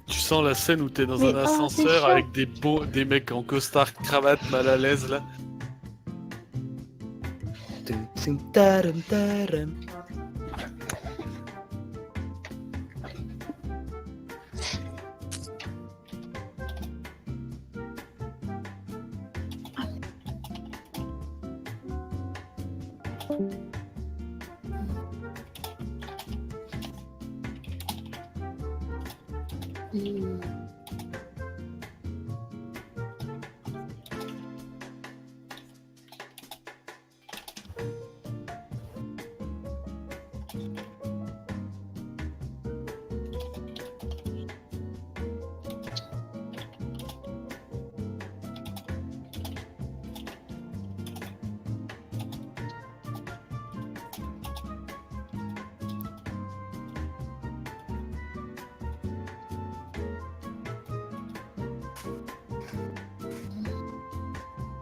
Tu sens la scène où t'es dans Mais un oh, c'est ascenseur chiant. avec des mecs en costard, cravate, mal à l'aise là. J'espère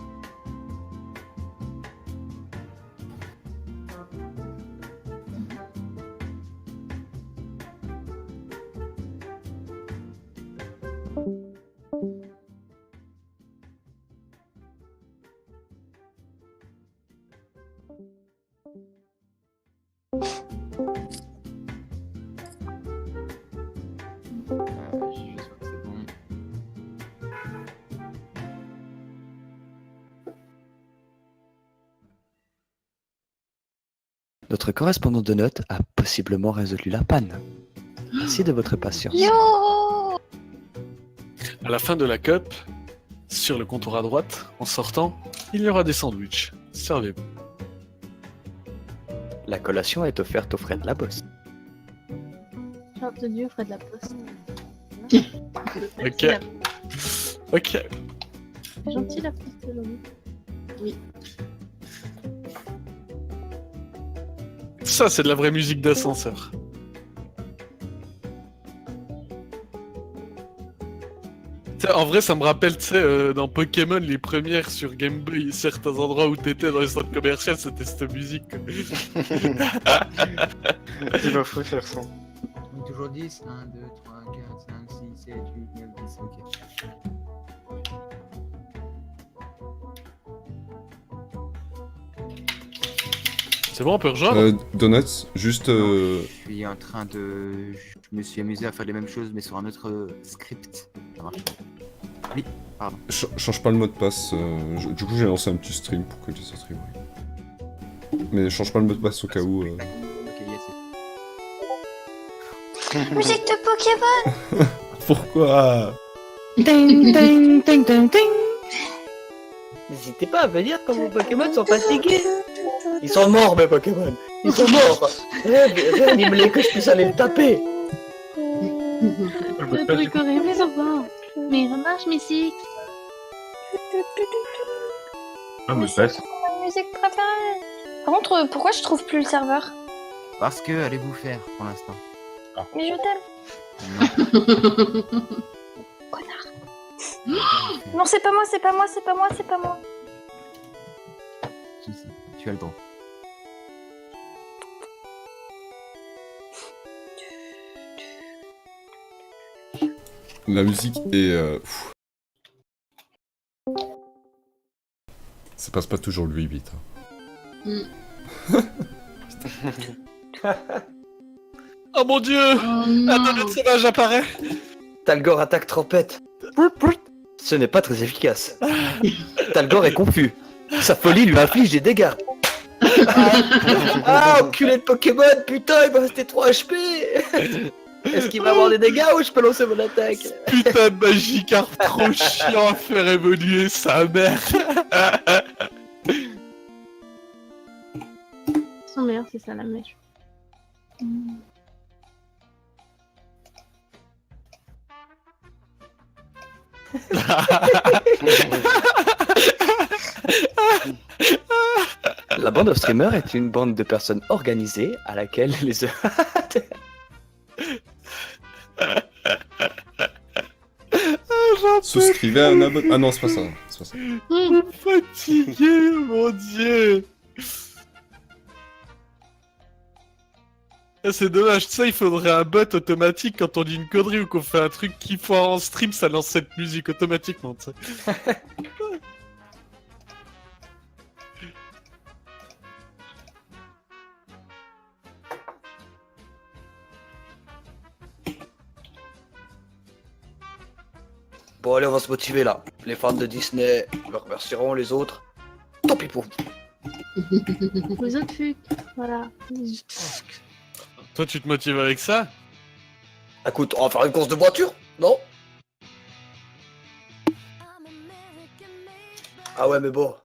que c'est bon. Notre correspondant de notes a possiblement résolu la panne. Merci de votre patience. Yo À la fin de la cup, sur le comptoir à droite, en sortant, il y aura des sandwichs. Servez-vous. La collation est offerte aux frères de la bosse. Genre de Dieu, Fred la Poste. Ok. Ok. C'est gentil la Poste aujourd'hui. Ça, c'est de la vraie musique d'ascenseur. Tu sais, en vrai, ça me rappelle, tu sais, dans Pokémon, les premières sur Game Boy, certains endroits où t'étais dans les centres commerciaux, c'était cette musique. Quoi. Il va faut faire ça. Donc toujours 10, 1, 2, 3, 4, 5, 6, 7, 8, 9, 10, ok. C'est bon, on peut rejoindre Donuts, juste... Je suis en train de... Je me suis amusé à faire les mêmes choses mais sur un autre script. Ça marche. Oui, pardon. change pas le mot de passe. Du coup, j'ai lancé un petit stream pour que les autres y voient. Mais change pas le mot de passe au cas où. Ok, yes. Musique de Pokémon. Pourquoi Ting, ting, ting, ting, ting. N'hésitez pas à venir quand vos Pokémon sont fatigués. Ils sont morts, mes Pokémon. Ils sont morts. Réanime-les que je puisse aller le taper. Le truc horrible, les enfants. Mais remarche, musique. Ah, mais ça, c'est... Ma musique préférée. Par contre, pourquoi je trouve plus le serveur? Parce que allez-vous faire pour l'instant. Mais je t'aime. Connard. Non, c'est pas moi, c'est pas moi, c'est pas moi, c'est pas moi. Si, si, tu as le droit. La musique est... Ça passe pas toujours le 8 hein. Oh mon dieu Un donut sauvage apparaît. Talgor attaque trompette. Ce n'est pas très efficace. Talgor est confus. Sa folie lui inflige des dégâts. Ah, enculé de Pokémon, putain, il me restait 3 HP. Est-ce qu'il va avoir des dégâts ou je peux lancer mon attaque? Putain de Magikarp trop chiant à faire évoluer sa mère. Son meilleur, c'est ça la mèche. La bande of streamers est une bande de personnes organisées à laquelle les... Souscrivez à un abonnement... Ah non, c'est pas ça. C'est pas ça. Fatigué, mon dieu. Ah, c'est dommage, tu sais, il faudrait un bot automatique quand on dit une connerie ou qu'on fait un truc qui faut en stream, ça lance cette musique automatiquement, tu sais. Bon, allez, on va se motiver là. Les fans de Disney le remercieront, les autres. Tant pis pour vous. Les autres fuck. Voilà. Toi, tu te motives avec ça? Écoute, on va faire une course de voiture, non? Ah ouais, mais bon.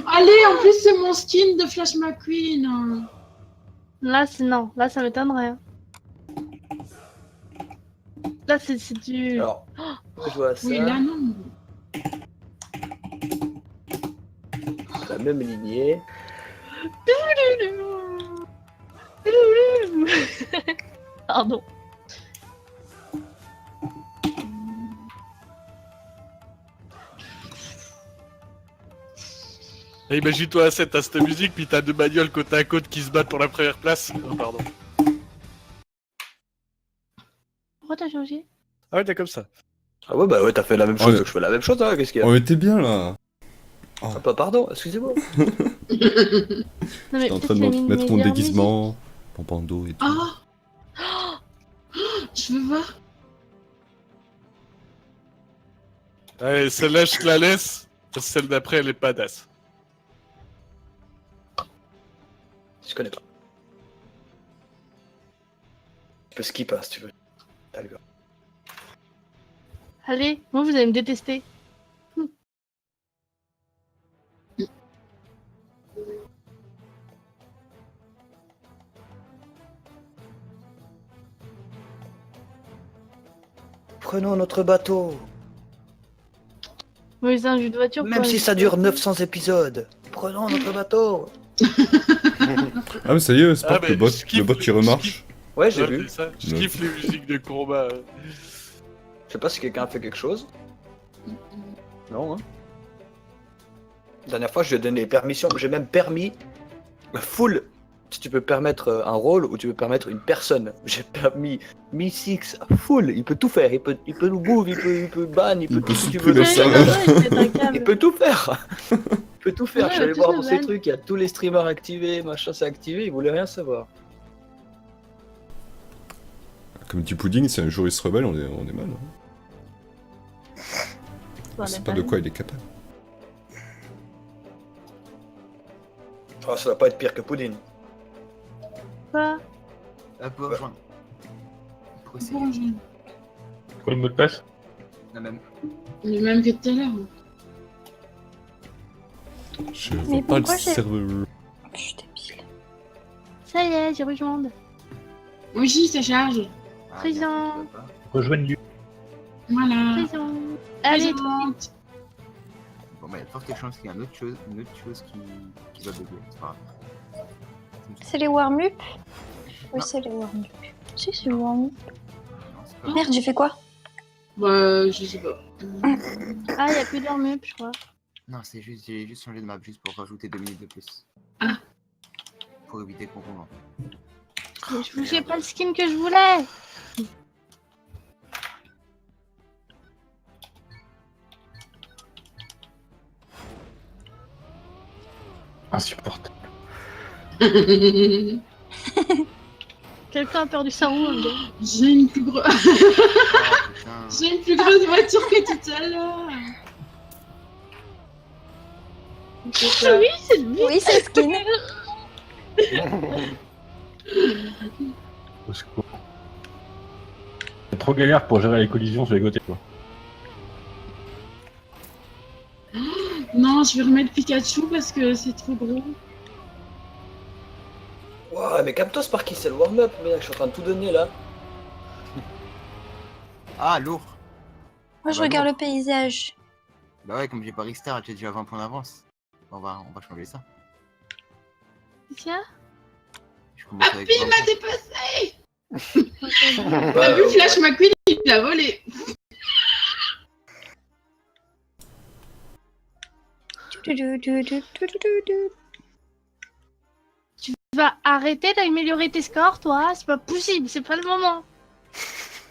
Allez, en plus, c'est mon skin de Flash McQueen. Là, c'est non. Là, ça m'étonnerait. Hein. Là, c'est du... Alors, je vois ça. Oui, là, non. La même lignée. Pardon. Et imagine-toi à t'as cette musique, puis t'as deux bagnoles côte à côte qui se battent pour la première place. Oh, pardon. Pourquoi t'as changé? Ah ouais, t'es comme ça. Ah ouais, bah ouais, t'as fait la même chose, Ouais. donc je fais la même chose, hein, qu'est-ce qu'il y a? On était bien là. Ah bah pardon, excusez-moi. Non, mais J'étais en train peut-être de j'ai mis mettre une mon meilleure déguisement, mon bandeau et tout. Ah. Je veux voir. Allez, celle-là, je te la laisse. Parce que celle d'après, elle est badass. Je connais pas. Tu peux skip, hein, si tu veux. Allez, go. musique. Allez, moi, vous allez me détester. Prenons notre bateau. Moi, c'est un jeu de voiture. Même quoi. si ça dure 900 épisodes. Prenons notre bateau. Ah mais ça y est, c'est Ah, pas mais le bot, je kiffe- le bot qui je remarche. kiffe. Ouais, j'ai Ouais, vu. c'est ça. Je Ouais. kiffe les musiques de combat. Je sais pas si quelqu'un a fait quelque chose. Non, hein. La dernière fois, je lui ai donné permission. J'ai même permis full. Si tu peux permettre un rôle ou tu peux permettre une personne. J'ai permis Mi6 full. Il peut tout faire. Il peut nous move, il peut ban, il peut Il tout peut ce que tu veux. supprimer ça. Il peut tout faire. Il peut tout faire. Ouais, Je suis allé tous voir nos dans ces bans. trucs. Il y a tous les streamers activés, machin, c'est activé. Il voulait rien savoir. Comme dit Pudding, si un jour il se rebelle, on est mal. Hein. On sait pas de quoi il est capable. Oh, ça va pas être pire que Poudine. Quoi? Hop, rejoindre. Pourquoi c'est Bon, je... Quoi le mot de passe? la même? Le même que tout à l'heure. Je Mais vois pas le pourquoi j'ai- serveur. Je suis débile. Ça y est, j'ai rejoint. Oui, ça charge. Ah, Présent. merde, je vois pas. Rejoigne du. Voilà. Présent. Allez, Présente. Bon, bah, il y a de fortes chances qu'il y ait une autre chose qui va bugger. C'est pas grave. c'est les warm-up? Oui, Non. c'est les warm-up. Si, c'est les warm-up. Non, c'est pas grave. Merde, j'ai fait quoi? Bah, je sais pas. Ah, y a plus de warm-up, je crois. Non, c'est juste, j'ai juste changé de map juste pour rajouter 2 minutes de plus. Ah. Pour éviter qu'on remonte. Mais je voulais pas le skin que je voulais. Insupportable. Quelqu'un a perdu sa roue, un gars. J'ai une plus grosse. Ah putain. J'ai une plus grosse voiture que tout à l'heure. C'est ça. Oui, c'est lui. Oui, c'est skin. Au secours. C'est trop galère pour gérer les collisions sur les côtés, quoi. Non, je vais remettre Pikachu parce que c'est trop gros. Ouais, mais capte-toi, Sparky, c'est le warm-up, mec. Je suis en train de tout donner là. Ah, lourd. Moi, je bah regarde non. le paysage. Bah ouais, comme j'ai pas Rickstar, j'ai déjà 20 points d'avance. On va changer ça. Tiens. Je commence avec Il 20 m'a points. dépassé. Bah, T'as vu Flash McQueen, il l'a volé. Tu vas arrêter d'améliorer tes scores, toi? C'est pas possible, c'est pas le moment.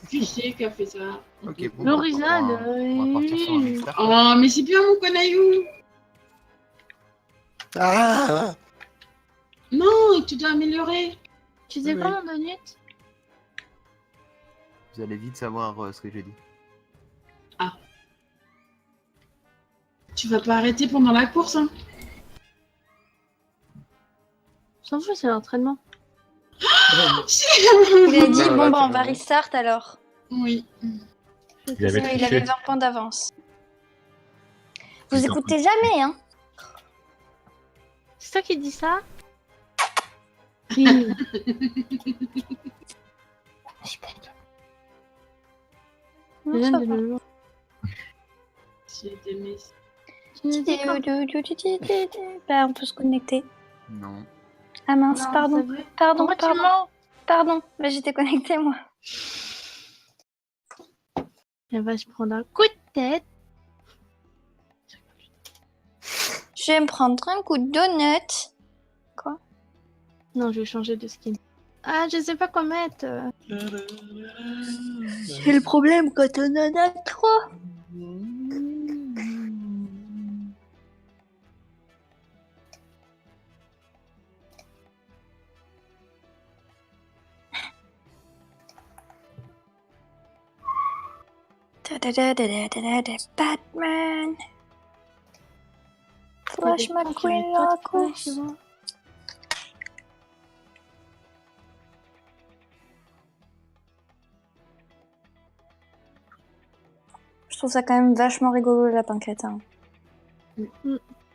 Tu sais qui a fait ça. Ok, bon, L'Horizon, on va partir sur un restart. Oh, mais c'est bien mon canaillou. Ah Non, tu dois améliorer. Tu sais Oui. comment, Donut? Vous allez vite savoir ce que j'ai dit. Tu vas pas arrêter pendant la course, hein? S'en fout, c'est l'entraînement. Il a dit, Ah, bon, là, bah, on tu va vois. restart alors. Oui. Il avait Il avait triché. 20 points d'avance. Vous Putain. écoutez jamais, hein? C'est toi qui dis ça? Oui. Non, ça va. J'ai des messages. Bah, on peut se connecter. Non. Ah mince, Non, pardon. c'est vrai. Pardon, Pourquoi tu pardon. mens? Pardon, bah, j'étais connectée, moi. Elle va se prendre un coup de tête. Je vais me prendre un coup de donut. Non, je vais changer de skin. Ah, je sais pas quoi mettre. C'est le problème quand on en a trop. Batman. Flash McQueen dans la course. Je trouve ça quand même vachement rigolo le lapin crétin.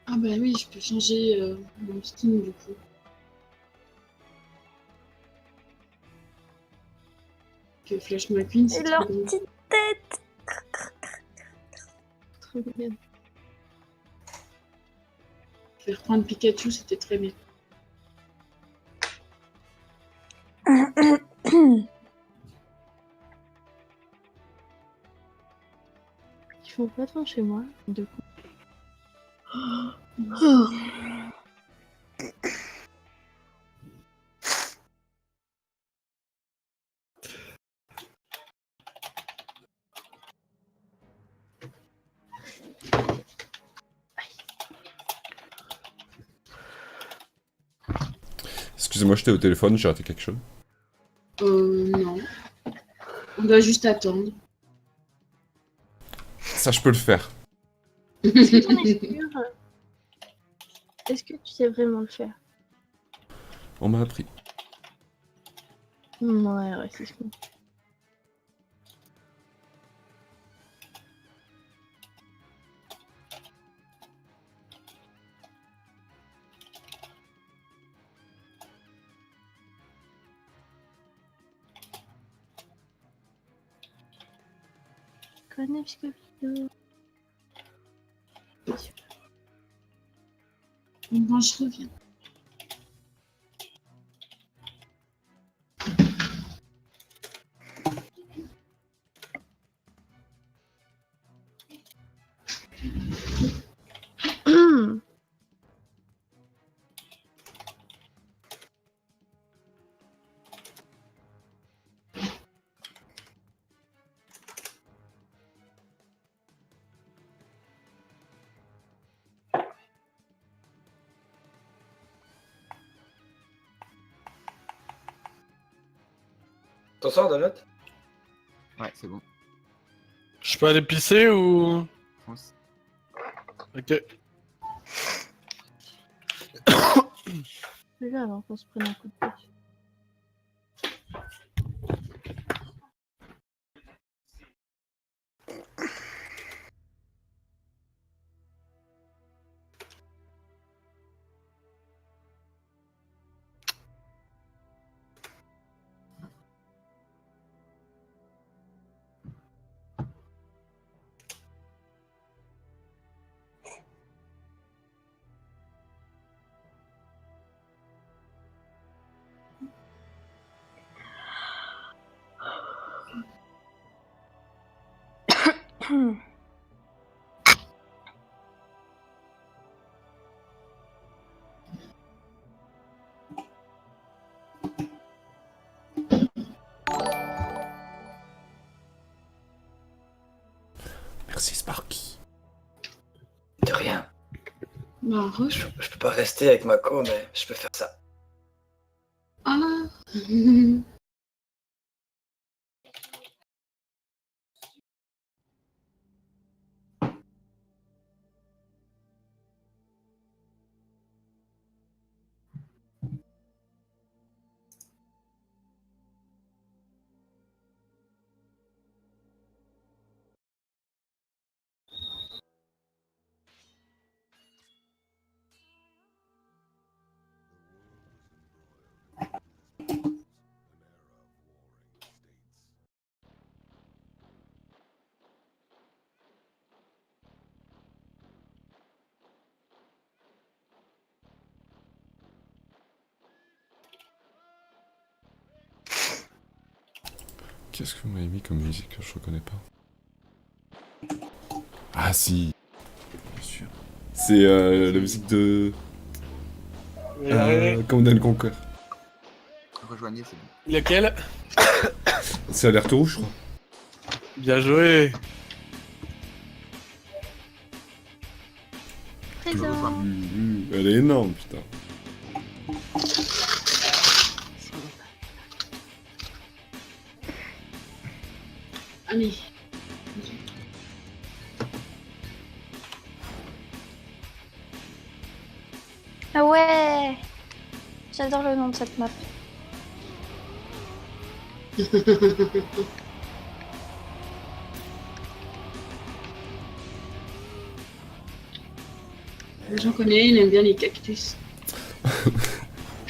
Ah bah oui, je peux changer mon skin du coup. Que Flash McQueen, c'est Et leur trop bien. petite tête. Trop bien. Faire prendre Pikachu, c'était très bien. Ils font pas devant chez moi, de coup. Excusez-moi, j'étais au téléphone, j'ai raté quelque chose. Non. On doit juste attendre. Ça, je peux le faire. Est-ce que t'en es sûr? Est-ce que tu sais vraiment le faire? On m'a appris. Ouais, c'est ce qu'on... Je connais ce que Bon, je reviens. T'en sors, Donut? Ouais, c'est bon. Je peux aller pisser ou... Fonce. Ok. Plus là avant qu'on se prenne un coup de tête. Merci Sparky. De rien. Bah, Je peux pas rester avec Mako, mais je peux faire ça. Ah. Qu'est-ce que vous m'avez mis comme musique que je reconnais pas? Ah si, bien sûr. C'est la musique de Command & Conquer. Rejoignez, c'est bon. Lequel? C'est Alerte Rouge, je crois. Bien joué. Trésor. Elle est énorme, putain. Allez. Ah ouais. J'adore le nom de cette map. J'en connais, il aime bien les cactus.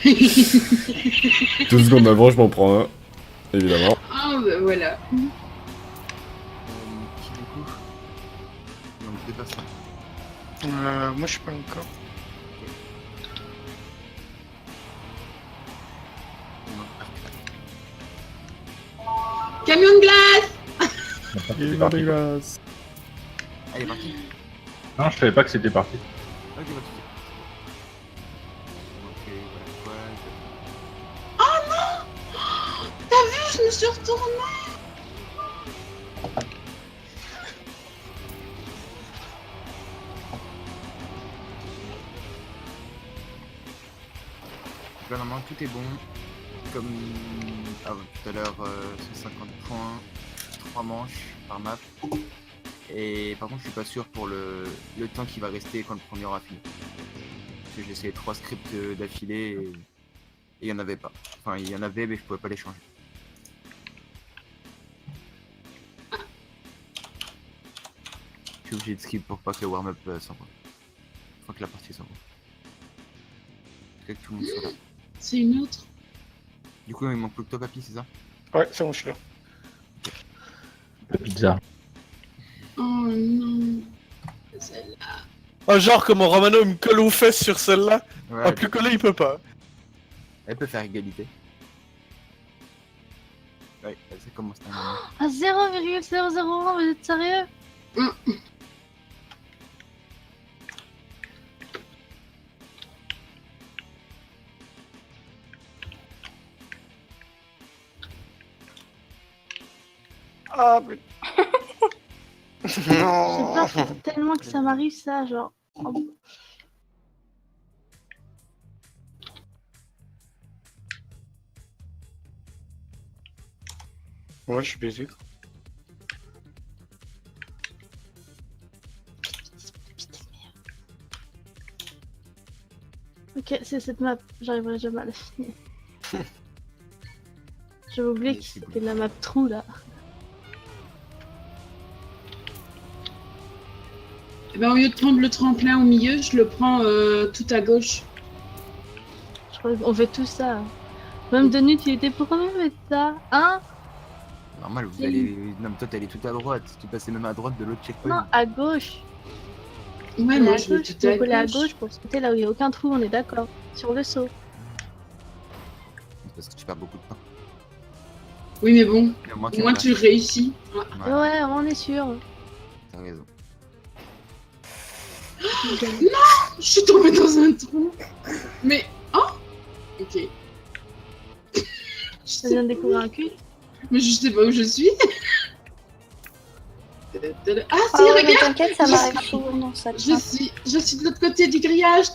2 secondes avant, je m'en prends un. Évidemment. Ah bah voilà. Qui du coup? Donc deux personnes. Moi je suis pas encore. Camion de glace. C'est parti. Allez, parti. Non, je savais pas que c'était parti. Ok, pas de soucis. Ok, voilà. T'as vu, je me suis retournée. Là, normalement, tout est bon. Comme tout à l'heure, 150 points, 3 manches par map. Et par contre, je suis pas sûr pour le temps qui va rester quand le premier aura fini. Parce que j'ai essayé 3 scripts d'affilée et il y en avait pas. Enfin, il y en avait, mais je pouvais pas les changer. Je suis obligé de skip pour pas que le warm-up s'envoie. Faut que la partie s'envoie. Faut que tout le monde soit là. C'est une autre. Du coup, il manque plus que toi, papy, c'est ça? Ouais, c'est bon, je suis là. Pizza. Oh non. Celle-là. Oh, genre, comment Romano il me colle aux fesses sur celle-là. Ouais, Ah, plus coller, il peut pas. elle peut faire égalité. Ouais, ça commence à... À 0,001, vous êtes sérieux? Ah, mais... J'ai non. peur tellement que ça m'arrive ça, genre. Oh. Ouais, je suis baisé. Ok, c'est cette map, j'arriverai jamais à la finir. J'avais oublié que c'était la map trou là. Eh ben, au lieu de prendre le tremplin au milieu, je le prends tout à gauche. Je crois qu'on fait tout ça. Même Denis, tu étais pour quand même mettre ça, hein? Normal, vous allez... Non, mais toi, t'allais tout à droite. Tu passais même à droite de l'autre checkpoint. Non, à gauche. Ouais, Aller moi à je vais gauche, tout tu à peux coller à gauche. gauche pour sauter là où il n'y a aucun trou, on est d'accord. Sur le saut. C'est parce que tu perds beaucoup de temps. Oui, mais bon, Mais au moins, au moins tu réussis. Ouais. Ouais, on est sûr. T'as raison. Je suis tombée dans un trou. Mais. Oh. Ok. Je viens de découvrir un cul. Mais je sais pas où je suis. Ah Ah si, ouais, mais regarde, t'inquiète, ça m'arrive souvent dans cette je suis de l'autre côté du grillage.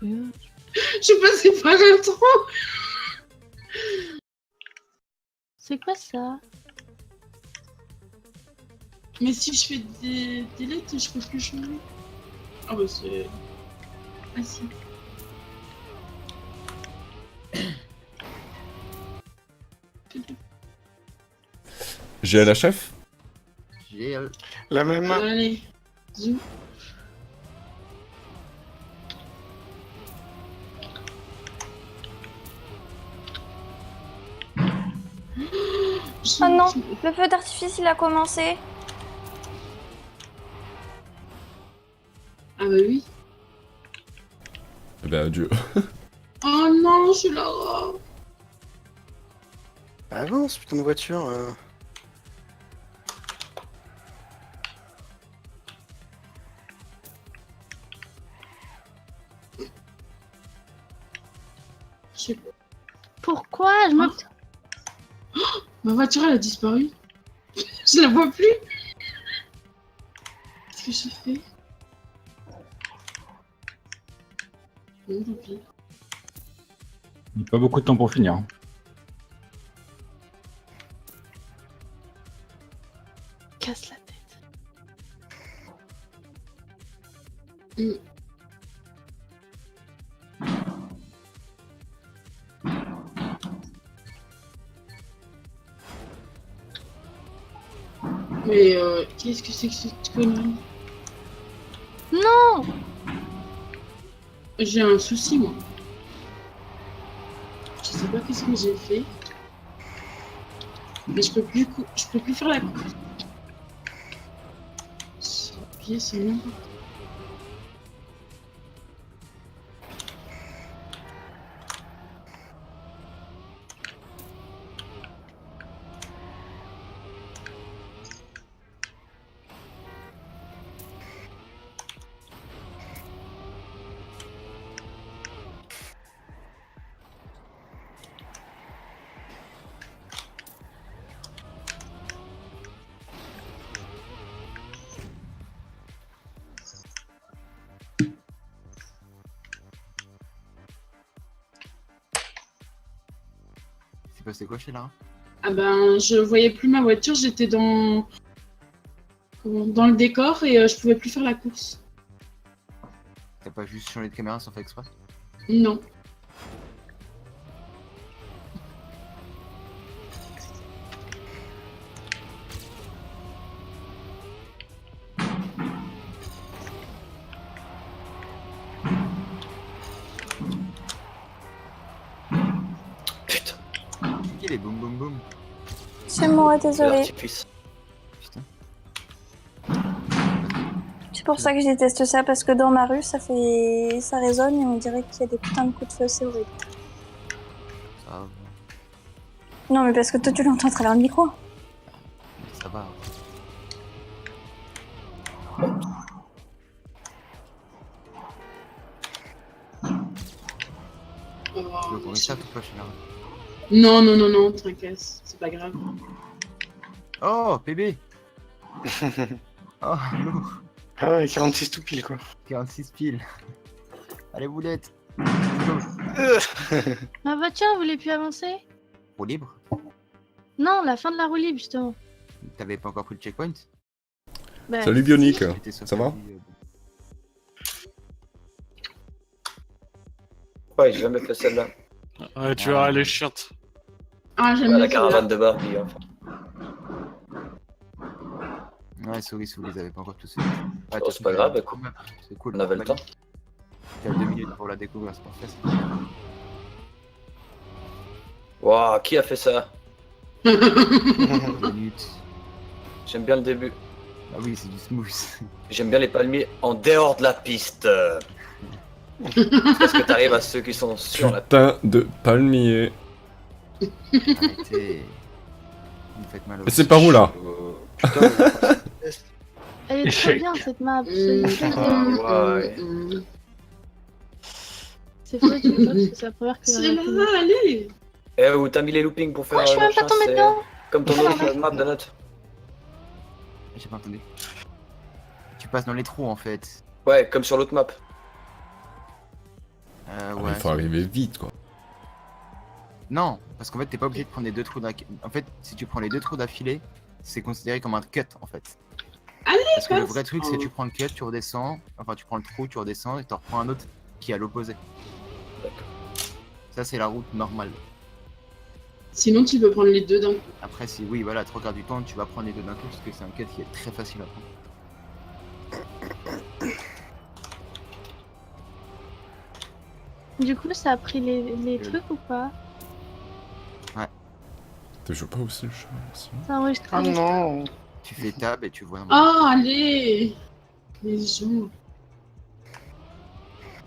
Je suis passé par un trou. C'est quoi ça? Mais si je fais des lettres, je peux plus changer. Ah bah c'est... Ah si. J'ai la chef. J'ai La même. Allez, zou. Oh non, le feu d'artifice il a commencé. Ah bah oui. Eh ben adieu. Oh non, je suis là. Avance, putain de voiture. Je sais pas. Pourquoi je me... Ma voiture elle a disparu. Je la vois plus. Qu'est-ce que j'ai fait? Bon, tant pis. Il n'y a pas beaucoup de temps pour finir. Casse la tête. Mais qu'est-ce que c'est que cette connerie? Non! J'ai un souci moi. Je sais pas qu'est-ce que j'ai fait. Mais je peux plus faire la course. Appuyer sur n'importe. C'est passé quoi chez Lara? Ah ben, je voyais plus ma voiture, j'étais dans le décor et je pouvais plus faire la course. T'as pas juste changé de caméra sans faire exprès? Non. Putain, Qui les boum boum boum? C'est moi, feu désolé. d'artifice. Putain. C'est pour ça que je déteste ça, parce que dans ma rue, ça résonne et on dirait qu'il y a des putains de coups de feu, c'est horrible. Ça va. Non, mais parce que toi, tu l'entends à travers le micro. Ça va. Tu veux qu'on reste ou pas chez Lara? Non, non, non, non, t'inquiète, c'est pas grave. Oh, PB. Oh, lourd. Ah ouais, 46 tout pile quoi. 46 piles. Allez, boulette. Ma voiture voulait plus avancer? Roue libre? Non, la fin de la roue libre, justement. T'avais pas encore pris le checkpoint? Bah, Salut Bionic. J'étais sur Ça va? Ouais, j'ai jamais fait celle-là. Ouais, tu verras, elle est chiante. Ah, j'aime Ouais, bien la celui-là. caravane de Barbie. Enfin. Ouais, souris, si vous les avez pas encore tous. Ah, Oh, c'est pas grave, écoute. C'est cool. On avait le temps. T'as 2 minutes pour la découvrir, c'est parfait. ça. Waouh, qui a fait ça? 2 minutes. J'aime bien le début. Ah oui, c'est du smooth. J'aime bien les palmiers en dehors de la piste. Parce que t'arrives à ceux qui sont sur la piste. Putain de palmier. Arrêtez. Vous me faites mal au Et c'est par où là? Putain, elle est trop bien cette map. ouais. C'est faux, tu veux pas parce que c'est la première que C'est j'en ai fait. là, allez. Eh, où t'as mis les loopings pour faire Moi, je suis même pas machin, tombée c'est dedans. comme ton autre map de notes. J'ai pas entendu. Tu passes dans les trous en fait. Ouais, comme sur l'autre map. Ah, Ouais. il faut arriver vite, quoi. Non, parce qu'en fait, t'es pas obligé de prendre les deux trous d'affilée. En fait, si tu prends les deux trous d'affilée, c'est considéré comme un cut en fait. Allez, Parce que le passe. vrai truc, c'est tu prends le cut, tu redescends. Enfin, tu prends le trou, tu redescends et t'en reprends un autre qui est à l'opposé. D'accord. Ça, c'est la route normale. Sinon, tu peux prendre les deux d'un coup. Après, si oui, voilà, 3 quarts du temps, tu vas prendre les deux d'un coup parce que c'est un cut qui est très facile à prendre. Du coup, ça a pris les trucs ou pas? Tu joues pas aussi le jeu aussi. Ça enregistre. Ah non. Tu fais tab et tu vois normalement. Ah, allez. Les gens.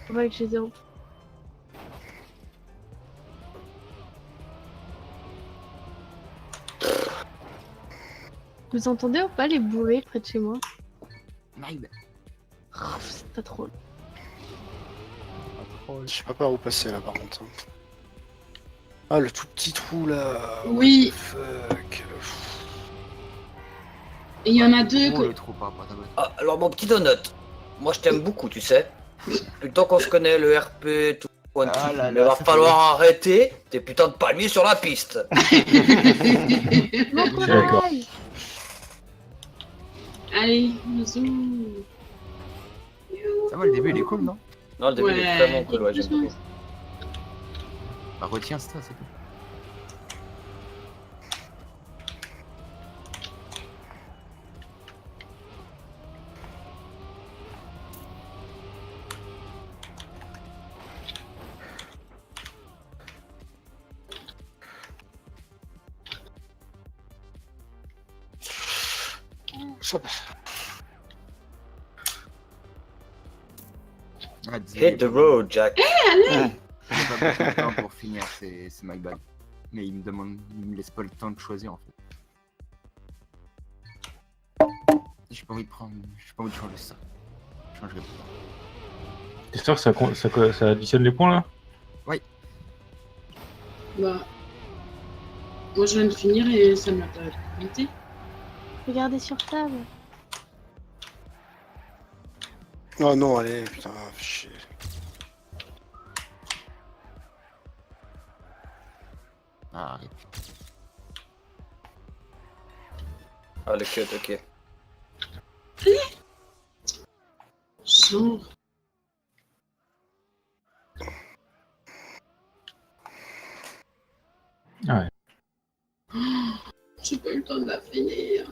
On va que j'ai 0. Vous entendez ou pas les bourrées près de chez moi? Merde. Oh, c'est pas trop. Je sais pas par où passer là par contre. Ah le tout petit trou là. Oui. Fuck. Et il y en a deux Gros, que... le trou par rapport à ta boîte. Ah, alors mon petit donut, moi je t'aime beaucoup, tu sais. Plus temps qu'on se connaît, le RP, tout. Ah là Mais là, va ça falloir arrêter tes putains de palmiers sur la piste. Bon D'accord. courage! Allez, zoom. Ça va, le début il est cool, non? Non, le début il est Ouais. vraiment cool, ouais, j'aime beaucoup. Bah, retiens ça, c'est tout. Ça va. Ah, désolé, Hit the road, Jack. j'ai pas beaucoup de temps pour finir, c'est my bad. Mais il me laisse pas le temps de choisir en fait. J'ai pas envie de changer ça. Je changerai pas. T'es sûr que ça additionne les points là? Bah... Moi, je viens de finir et ça m'a pas compté. Regardez sur table. Oh non, allez, putain, fais chier. Ah, arrête. Ah, le cut, ok. Genre... Ah ouais. J'ai pas eu le temps de la finir.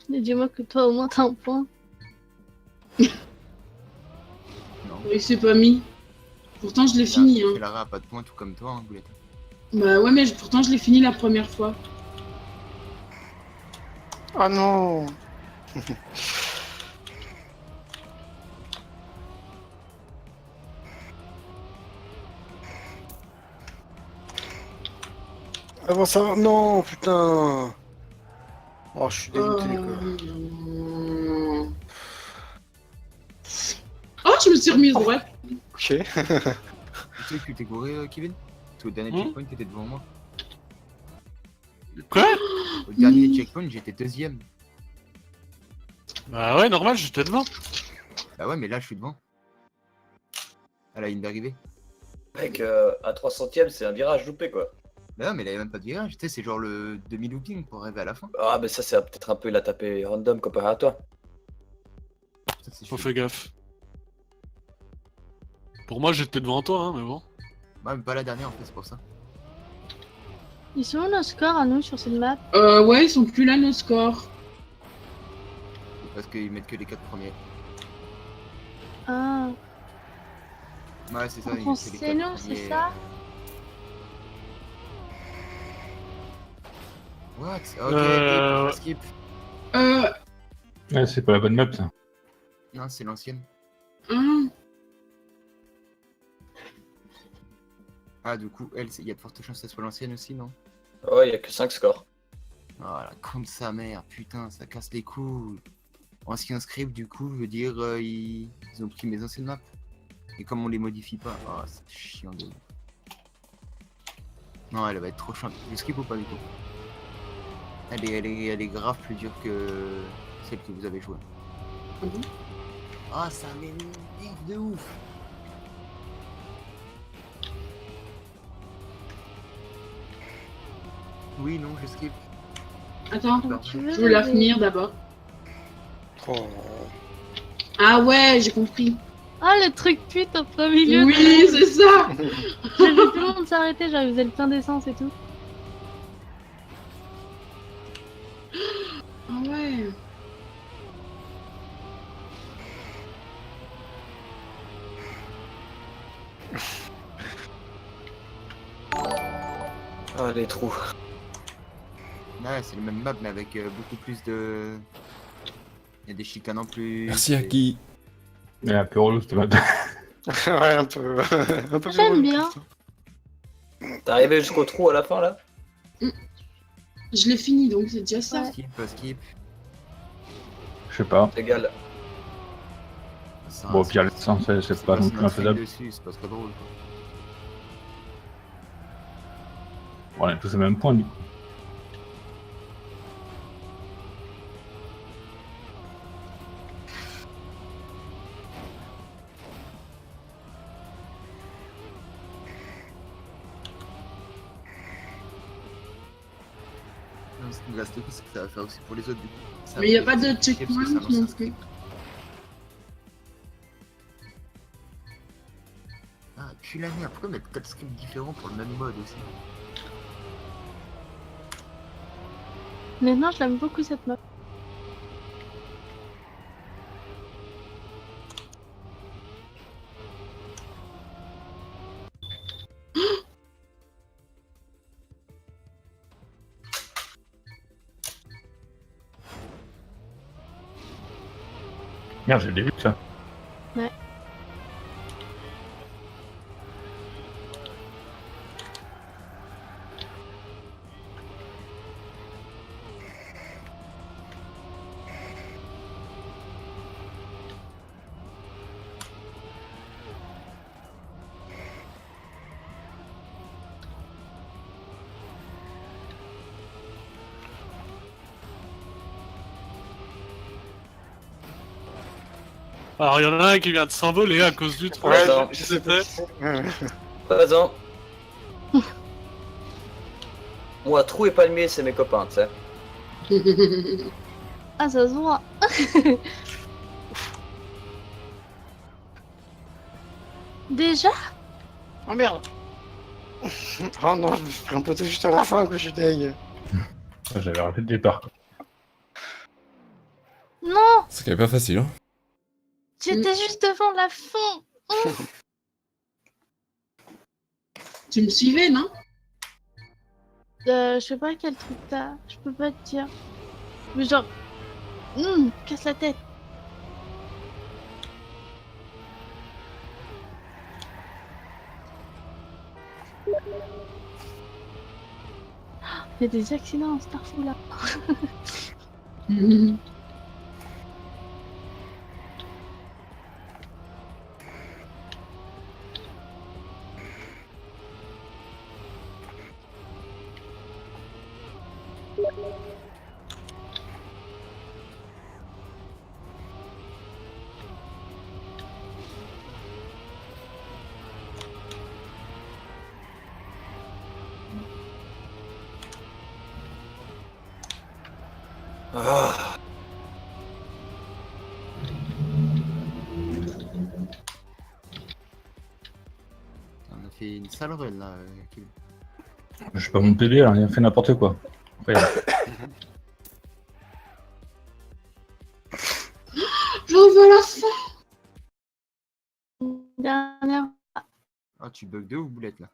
Mais dis-moi que toi au moins t'as un point. Non. Il s'est pas mis. Pourtant, je l'ai fini. Hein. Lara a pas de points, tout comme toi, hein, Boulette. Bah ouais, mais pourtant, je l'ai fini la première fois. Ah non. Avant ça, non, putain. Oh, je suis dégoûté quoi. Oh, je me suis remise droite. Ok. Tu sais que tu t'es gouré, Kevin? Parce qu'au dernier checkpoint, t'étais devant moi. Quoi? Au dernier checkpoint, j'étais deuxième. Bah ouais, normal, j'étais devant. Bah ouais, mais là, je suis devant. À la ligne d'arrivée. Mec, à 3 centièmes, c'est un virage loupé, quoi. Bah non, mais il avait même pas de virage, tu sais, c'est genre le demi-looping pour arriver à la fin. Ah, mais ça, c'est peut-être un peu, il a tapé random comparé à toi. Ça, c'est Faut chaud. faire gaffe. Pour moi, j'étais devant toi, hein, mais bon. Ouais, mais pas la dernière en fait, c'est pour ça. Ils sont où nos scores à nous sur cette map? Ouais, ils sont plus là, nos scores. Parce qu'ils mettent que les 4 premiers. Ah, Ouais, c'est ça, ils on mettent que les c'est 4 nous, premiers. c'est ça? What? Ok, Euh, skip. Ouais, c'est pas la bonne map ça. Non, c'est l'ancienne. Hein. Ah, du coup, elle, il y a de fortes chances que ce soit l'ancienne aussi, non? Ouais, il y a que 5 scores. Ah, la con de sa mère, putain, ça casse les couilles. Ancien script, du coup, veut dire ils ont pris mes anciennes maps. Et comme on les modifie pas, ah, c'est chiant de ouf. Non, elle va être trop chiante. Je skip ou pas du tout? Elle est grave plus dure que celle que vous avez jouée. Mhm. Ah, ça m'énerve de ouf. Oui, non, je skip. Attends, Tu veux je veux la les- finir d'abord. Oh. Ah ouais, j'ai compris. Ah, le truc pute en plein milieu. Oui, c'est ça. J'ai vu tout le monde s'arrêter, genre ils faisaient le plein d'essence et tout. Ah ouais. Ah, les trous. Ouais, c'est le même map, mais avec beaucoup plus de. Il y a des chicanes en plus. Merci à qui? Mais un peu relou, c'était map. Ouais, un peu. Un peu J'aime plus bien. T'es arrivé jusqu'au trou à la fin là? Je l'ai fini, donc c'est déjà ça. Ouais. Skip. Je sais pas. C'est égal. Ça, Bon, au pire, l'essence, c'est pas non plus infaisable. dessus, c'est pas très drôle. Bon, on est tous au même point, du coup. Non, ce qui me reste le coup, c'est que ça va faire aussi pour les autres du coup. Ça Mais il n'y a va pas de skip, parce que checkpoint ça lance un non skip. plus. Ah, puis la merde, pourquoi mettre 4 skips différents pour le même mode aussi? Maintenant, je l'aime beaucoup cette map. Merde, j'ai le début, ça. Ouais. Alors, il y en a un qui vient de s'envoler à cause du trou. Ouais, non. je sais pas. Présent. Moi, trou et palmier, c'est mes copains, tu sais. Ah, ça se voit. Déjà? Oh merde. Oh non, je me suis pris un poteau juste à la fin, que je suis deg. J'avais raté le départ. Non! C'est quand même pas facile, hein. J'étais juste devant la fin. Tu me suivais, non? Je sais pas quel truc t'as. Je peux pas te dire. Mais genre... casse la tête. Il y a des accidents en Starfall là. Ah. On a fait une sale run là, Kim. Je suis pas mon PB, là, il a fait n'importe quoi. Regarde. J'en veux la fin. Dernière. Ah, tu bugs de ouf, boulette là.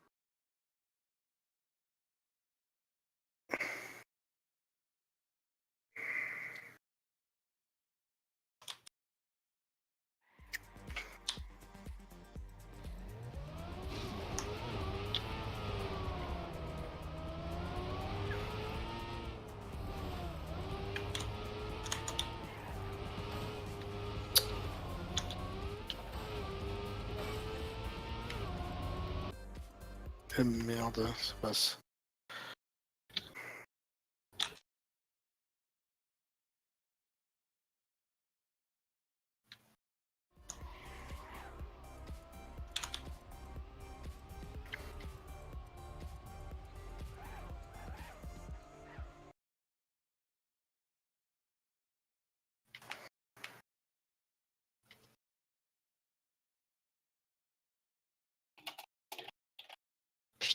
Eh merde, ça passe.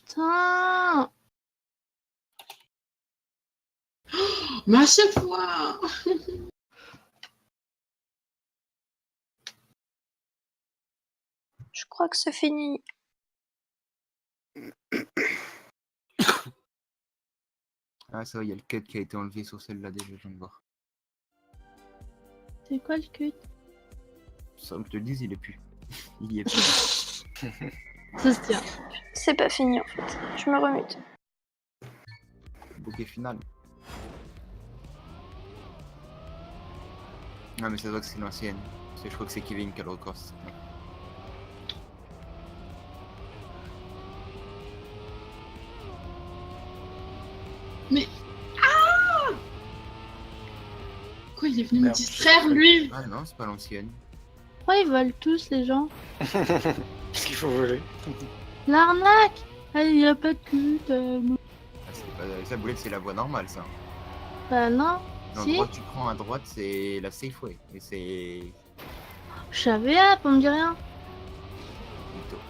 Putain. Mais à chaque fois. Je crois que c'est fini. Ah, ça va, il y a le cut qui a été enlevé sur celle-là déjà, je viens de voir. C'est quoi le cut? Sans que je te le dise, il est plus. Il y est plus. Ça se tient. C'est pas fini en fait. Je me remute. Bouquet final. Ah, mais ça doit que c'est l'ancienne. Parce que je crois que c'est Kevin qui a le record. Mais. Ah! Quoi, il est venu me Merde. distraire, lui? Ah non, c'est pas l'ancienne. Pourquoi ils volent tous les gens? Qu'est-ce qu'il faut voler? L'arnaque! Ah, il y a pas de cut. Ah, c'est pas... Ça, boulette, c'est la voie normale, ça. Bah non. Si. L'endroit que tu prends à droite, c'est la safe way. Et c'est. Je savais, on me dit rien. Plutôt.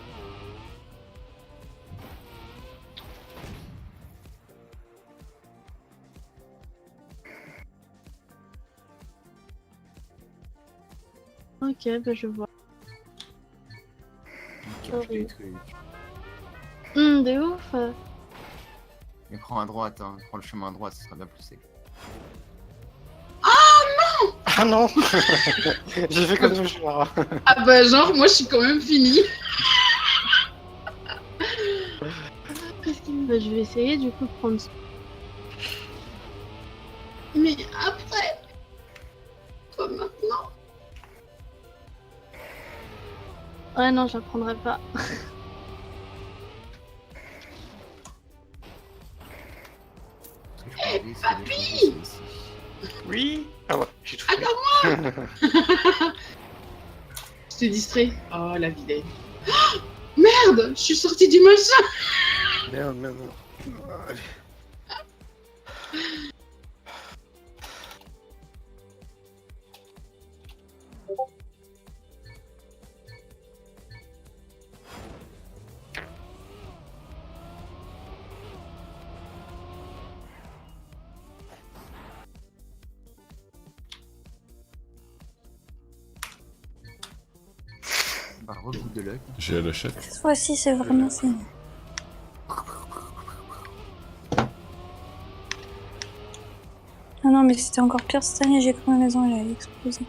Ok, bah je vois. Ok, je fais des trucs. De ouf. Mais prends à droite, hein. Prends le chemin à droite, ce sera bien plus safe. Ah non. J'ai fait comme toujours. Ah bah genre, moi je suis quand même finie. Qu'est-ce qu'il me... Bah, je vais essayer du coup de prendre ça. Mais après, pas maintenant. Ouais, non, j'apprendrai pas. Papy! Oui. Ah ouais, j'ai tout fait. Attends-moi! Je t'ai distrait. Oh la vilaine. Oh, merde! Je suis sortie du machin! Merde, merde. Allez. Bah, reboot de luck. J'ai la chef. Cette fois-ci, c'est vraiment fini. Ah non, mais c'était encore pire cette année, j'ai cru que ma maison elle allait exploser.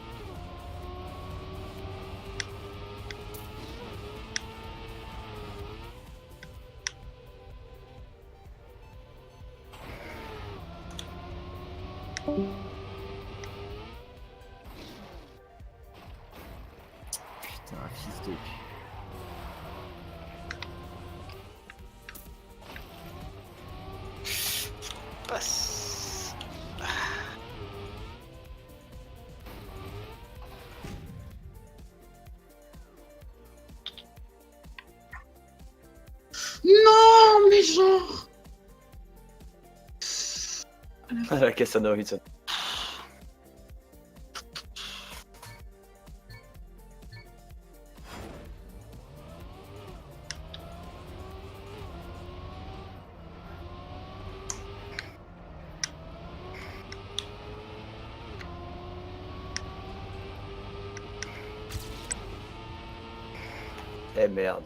Putain, fils de. Passe. Non, mais genre. La Cassandra Wilson. Eh merde.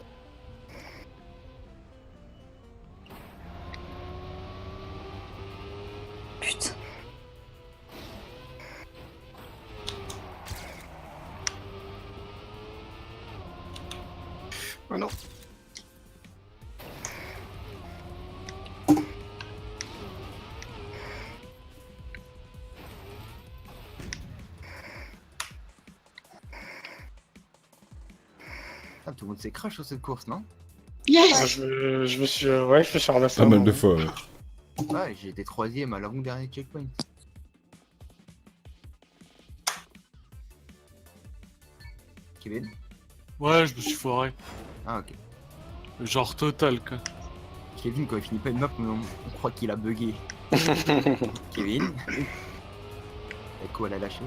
Putain. Oh non. Ah, tout le monde s'est crash sur cette course, non? Yes! Je me suis, ouais, je me suis ramassé. Pas un mal moment. de fois, ouais. Ouais, j'ai été 3ème à l'avant-dernier checkpoint. Kevin? Ouais, je me suis foiré. Ah, ok. Genre total, quoi. Kevin, quand il finit pas une map, on croit qu'il a bugué. Kevin? Echo, elle a lâché.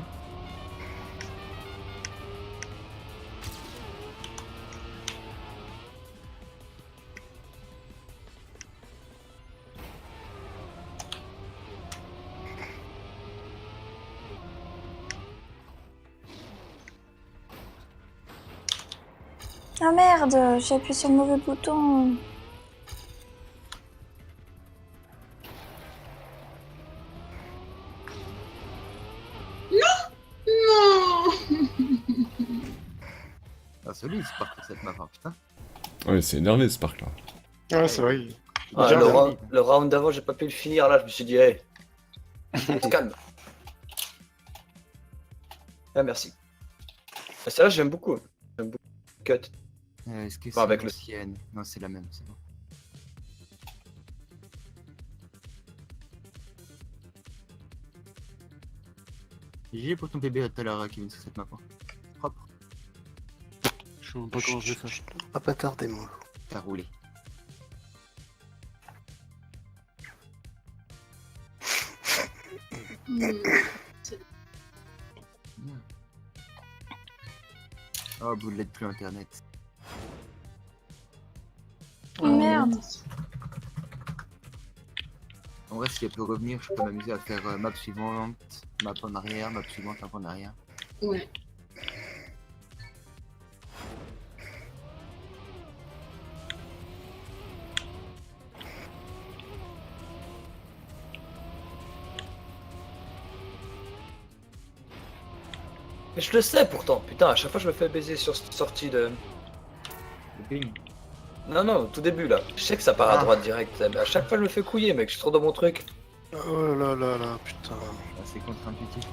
Ah merde, j'ai appuyé sur le mauvais bouton. Non. Ah, solide Spark cette map, hein, putain. Ouais, c'est énervé ce parc là. Ouais, c'est vrai. Ah, Déjà, le round d'avant, j'ai pas pu le finir. Là, je me suis dit, hey, calme. Ah, merci. Ah, celle-là, j'aime beaucoup. J'aime beaucoup. Cut. Est-ce que Enfin, c'est avec le- l'ancienne? Non, c'est la même, c'est bon. GG pour ton bébé tout à l'heure, Kevin, sur cette map. Hein. Propre, Je sais même pas comment je vais faire. Ah, pas tarder, moi. t'as roulé. Oh, boulette plus internet. Oh, merde. En vrai, si elle peut revenir, je peux m'amuser à faire map suivante, map en arrière, map suivante, map en arrière. Ouais. Mais je le sais pourtant. Putain, à chaque fois, je me fais baiser sur cette sortie de. Le ping. Non, non, au tout début là. Je sais que ça part à droite direct. Mais à chaque fois, je me fais couiller, mec. Je suis trop dans mon truc. Oh là là là, putain. Ah, c'est contre-intuitif.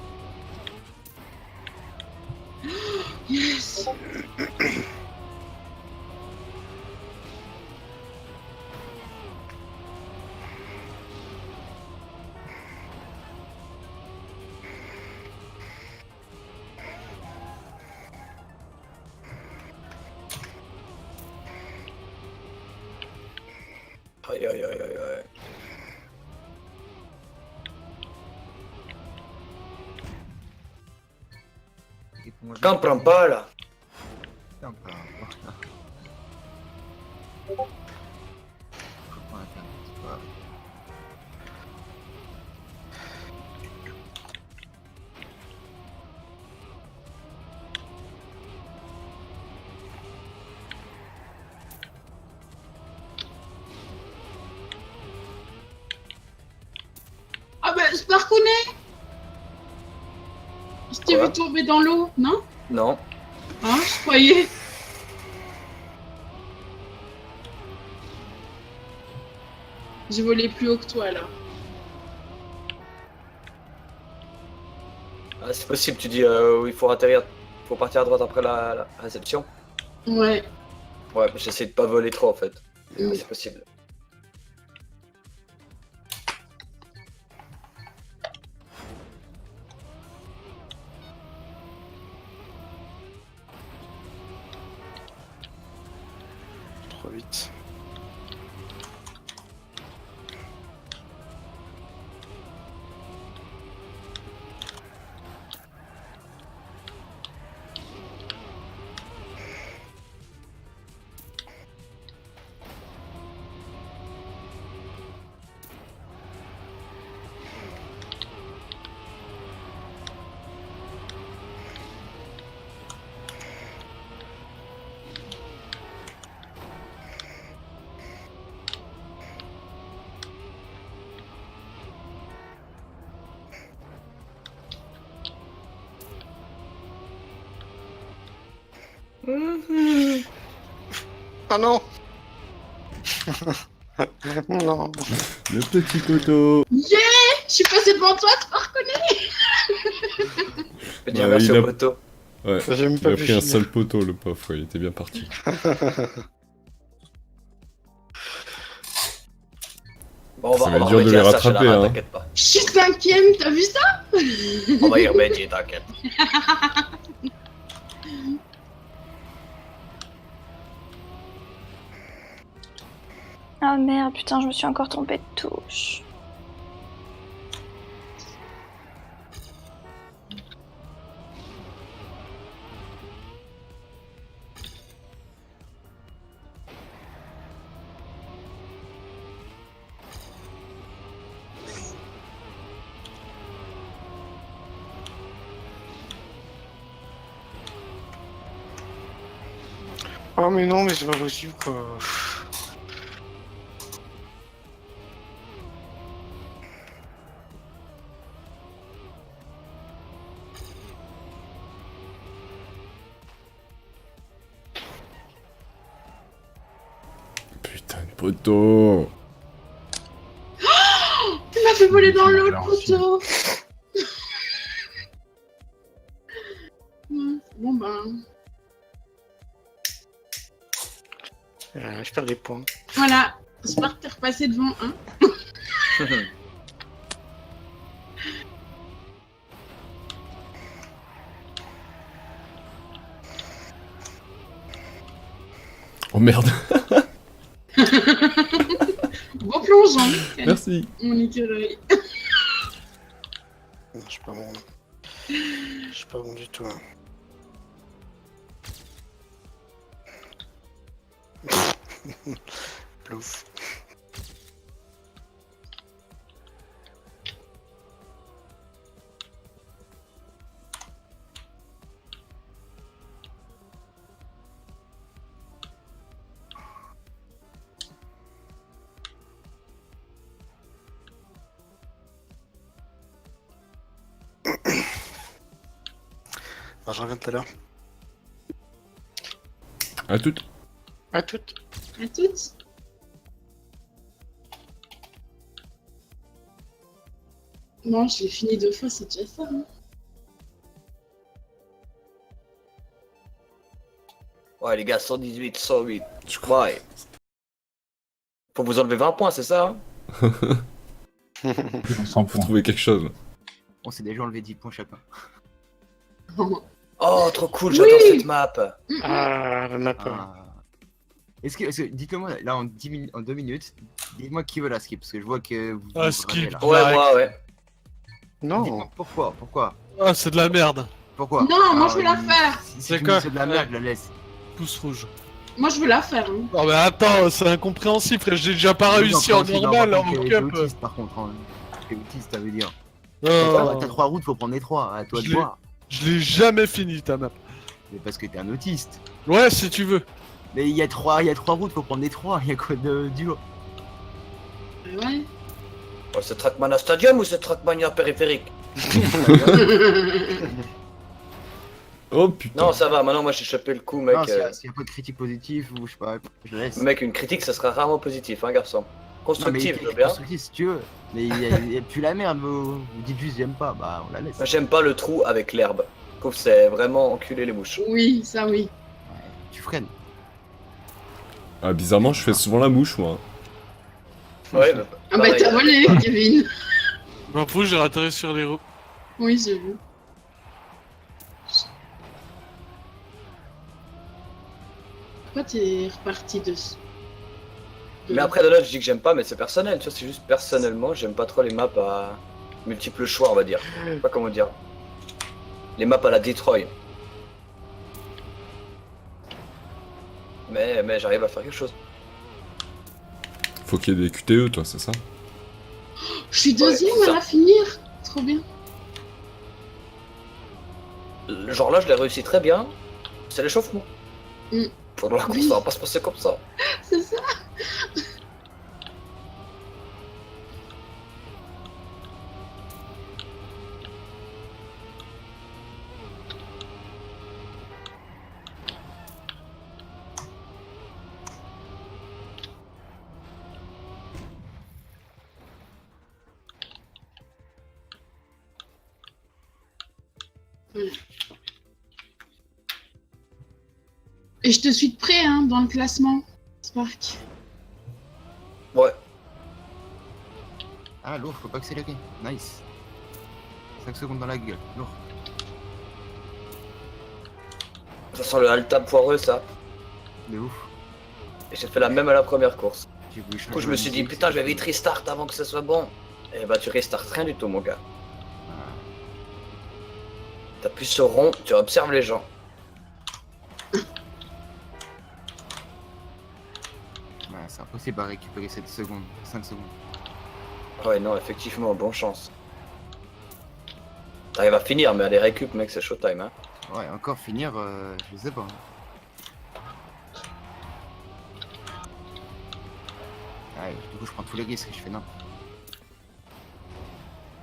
Yes. Aïe, aïe, aïe, aïe, aïe. Et pour moi, Quand prends pas là. Putain, pas. Copain internet, c'est pas grave. Ah bah, Sparkounet. Je t'ai Quoi vu tomber dans l'eau, non? Non. Hein, je croyais. J'ai volé plus haut que toi, là. Ah, c'est possible, tu dis il faut atterrir. Faut partir à droite après la réception. Ouais. Ouais, mais j'essaie de pas voler trop en fait. Mm. Ouais, c'est possible. Trop vite. Ah non. Non. Le petit poteau. Yeah. Je suis passé devant toi, Sparkounet. Je peux dire Ouais, merci il au a- poteau. Ouais, J'ai même il pas a vu pris un finir. sale poteau le pauvre, il était bien parti. Bon, on Ça va va être dur de remédier les à ça, rattraper, Shannara, hein. t'inquiète pas. Je suis 5ème, t'as vu ça? On va y remédier, t'inquiète. Ah merde, putain, je me suis encore trompée de touche. Oh mais non, mais c'est pas possible quoi. Putain de poteau. Tu m'as fait voler dans l'eau, le Alors aussi. poteau. Bon ben... Je perds des points. Voilà, j'espère que t'es repassé devant, hein. Oh merde. Bon plongeon. Merci. Mon écureuil. Non, je suis pas bon. Je suis pas bon du tout. Hein. Plouf. Ah, je reviens tout à l'heure. À toutes. À toutes. À toutes. Bon, je l'ai fini 2 fois, c'est déjà ça. Hein. Ouais, les gars, 118, 108. Ouais. Faut vous enlever 20 points, c'est ça? Hein? 100 Faut points. trouver quelque chose. On s'est déjà enlevé 10 points chacun. Oh, trop cool, Oui. j'adore cette map. Ah, la map. Ah. Est-ce que dites-le moi là en 2 minutes, dites-moi qui veut la skip parce que je vois que vous Ah, vous skip. râlez, là. Ouais, Direct. moi, ouais. Non. Dites-moi pourquoi Ah, c'est de la merde. Pourquoi Non, moi, je veux la faire. Si C'est tu me quoi dis c'est de la merde, je la laisse. Pouce rouge. Moi, je veux la faire. Hein. Non mais attends, c'est incompréhensible, frère. J'ai déjà pas réussi en normal, en T'es cup. autiste par contre. Hein. T'es autiste, ça veut dire. Non, T'as 3 routes, faut prendre les 3. À toi de Je l'ai- voir. je l'ai jamais fini ta map. Mais parce que t'es un autiste. Ouais, si tu veux. Mais il y a 3 routes, faut prendre les 3. Il y a quoi de dur? Ouais. Oh, c'est Trackmania Stadium ou c'est Trackmania périphérique? Oh putain. Non, ça va, maintenant moi j'ai chopé le coup, mec. Non, s'il y a pas de critique positive ou je sais pas, je laisse. Mec, une critique, ça sera rarement positif, hein, garçon. Non, mais Constructif, je veux bien. constructif si tu veux. Mais il y a plus la merde, vous dites juste j'aime pas, bah on la laisse. Moi, j'aime pas le trou avec l'herbe. Je trouve que c'est vraiment enculer les mouches. Oui, ça oui. Ouais, tu freines. Ah, bizarrement, je fais souvent la mouche, moi. Ouais, bah, Ah bah pareil. t'as volé, Kevin. M'en fous, j'ai atterri sur les roues. Oui, j'ai vu. Pourquoi t'es reparti de... Mais après, de là, je dis que j'aime pas, mais c'est personnel, tu vois, c'est juste personnellement, j'aime pas trop les maps à multiples choix, on va dire. Je sais pas comment dire. Les maps à la Detroit. Mais j'arrive à faire quelque chose. Faut qu'il y ait des QTE, toi, c'est ça? Je suis deuxième Ouais, c'est à la finir. Trop bien. Genre là, je l'ai réussi très bien. C'est l'échauffement. Mm. Pendant la course, Oui. ça va pas se passer comme ça. C'est ça. Voilà. Et je te suis de près hein, dans le classement, Spark. Ouais. Ah, lourd, faut pas accélérer. Nice. 5 secondes dans la gueule, lourd. Ça sent le alt-tab foireux, ça. De ouf. Et j'ai fait la même à la première course. J'ai voulu Du coup, je me suis dit, putain, je vais vite restart avant que ça soit bon. Et bah, tu restartes rien du tout, mon gars. T'appuies sur rond, tu observes les gens. Ouais, c'est impossible à récupérer 7 secondes, 5 secondes. Ouais, non, effectivement, bonne chance. T'arrives à finir, mais à les récup, mec, c'est showtime, hein. Ouais, encore finir, je sais pas. Ouais, du coup, je prends tous les risques, je fais non.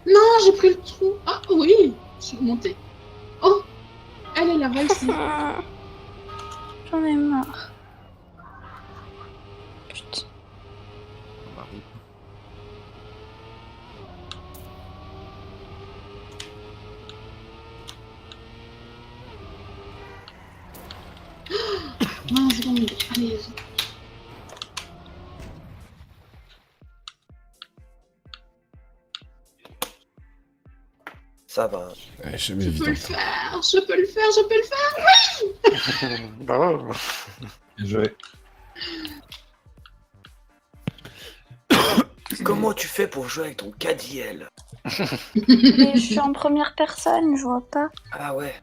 Non, j'ai pris le trou. Ah oui, je suis remontée. Oh, elle a réussi. J'en ai marre. Putain. On va arriver. Non, c'est bon, allez. Ça va. Ouais, jamais Je peux évident. le faire, je peux le faire, je peux le faire. Bravo. Bien joué. Comment tu fais pour jouer avec ton Cadiel? Mais je suis en première personne, je vois pas. Ah ouais.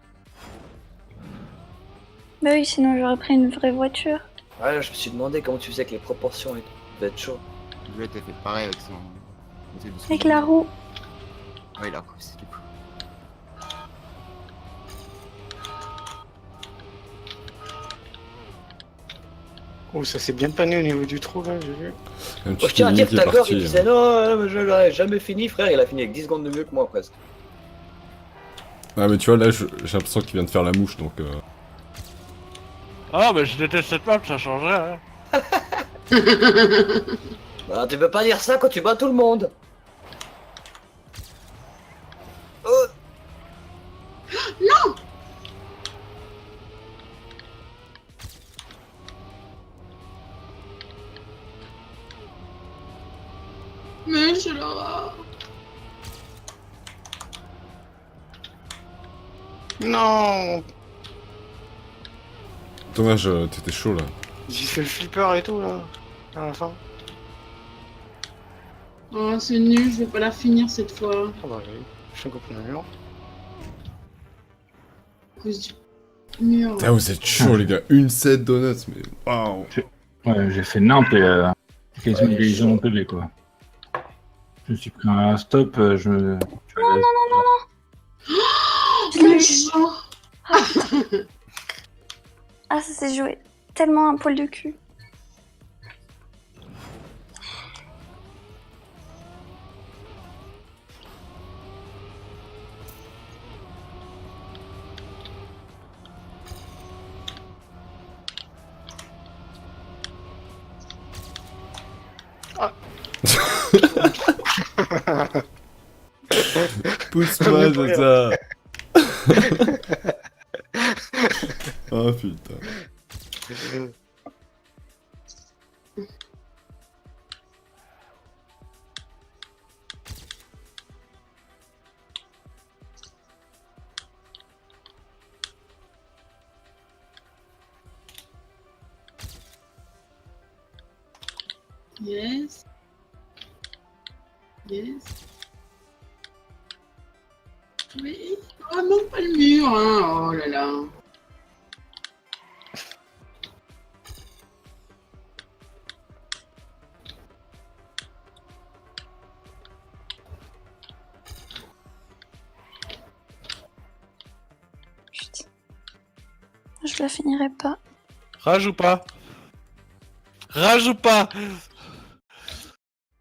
Bah oui, sinon j'aurais pris une vraie voiture. Ouais, là, je me suis demandé comment tu faisais avec les proportions et tout. Ça devait être chaud. Juliette a fait pareil avec son. Avec la roue. Ouais, la roue, c'est du coup. Oh, ça s'est bien pané au niveau du trou là, j'ai vu. Un Je tiens à dire qui que est ta gorge, parti. il disait non, je l'aurais jamais fini, frère. Il a fini avec 10 secondes de mieux que moi, presque. Ah, mais tu vois, là, j'ai l'impression qu'il vient de faire la mouche, donc. Ah, mais je déteste cette map, ça changerait. Hein. Bah, tu peux pas dire ça quand tu bats tout le monde. Oh. Non. Mais je l'aurai. Non. Dommage, t'étais chaud là. J'ai fait le flipper et tout là. À la fin. Oh, c'est nul, je vais pas la finir cette fois. Ah bah oui. Je suis complètement mur. À cause du mur. Putain, vous êtes chaud, les gars. Une set donuts, mais waouh. Ouais, j'ai fait Nantes et quasiment Ouais, égalisé chaud. Montpellier, quoi. Je me suis pris un stop, je me... Je l'ai eu. genre. Ah, ça s'est joué tellement un poil de cul. Pousse-moi, c'est ça. Oh putain. Yes. Yes. Oui. Oh non, pas le mur, hein. Oh là là. Putain. Je la finirai pas. Rage ou pas? Rage ou pas?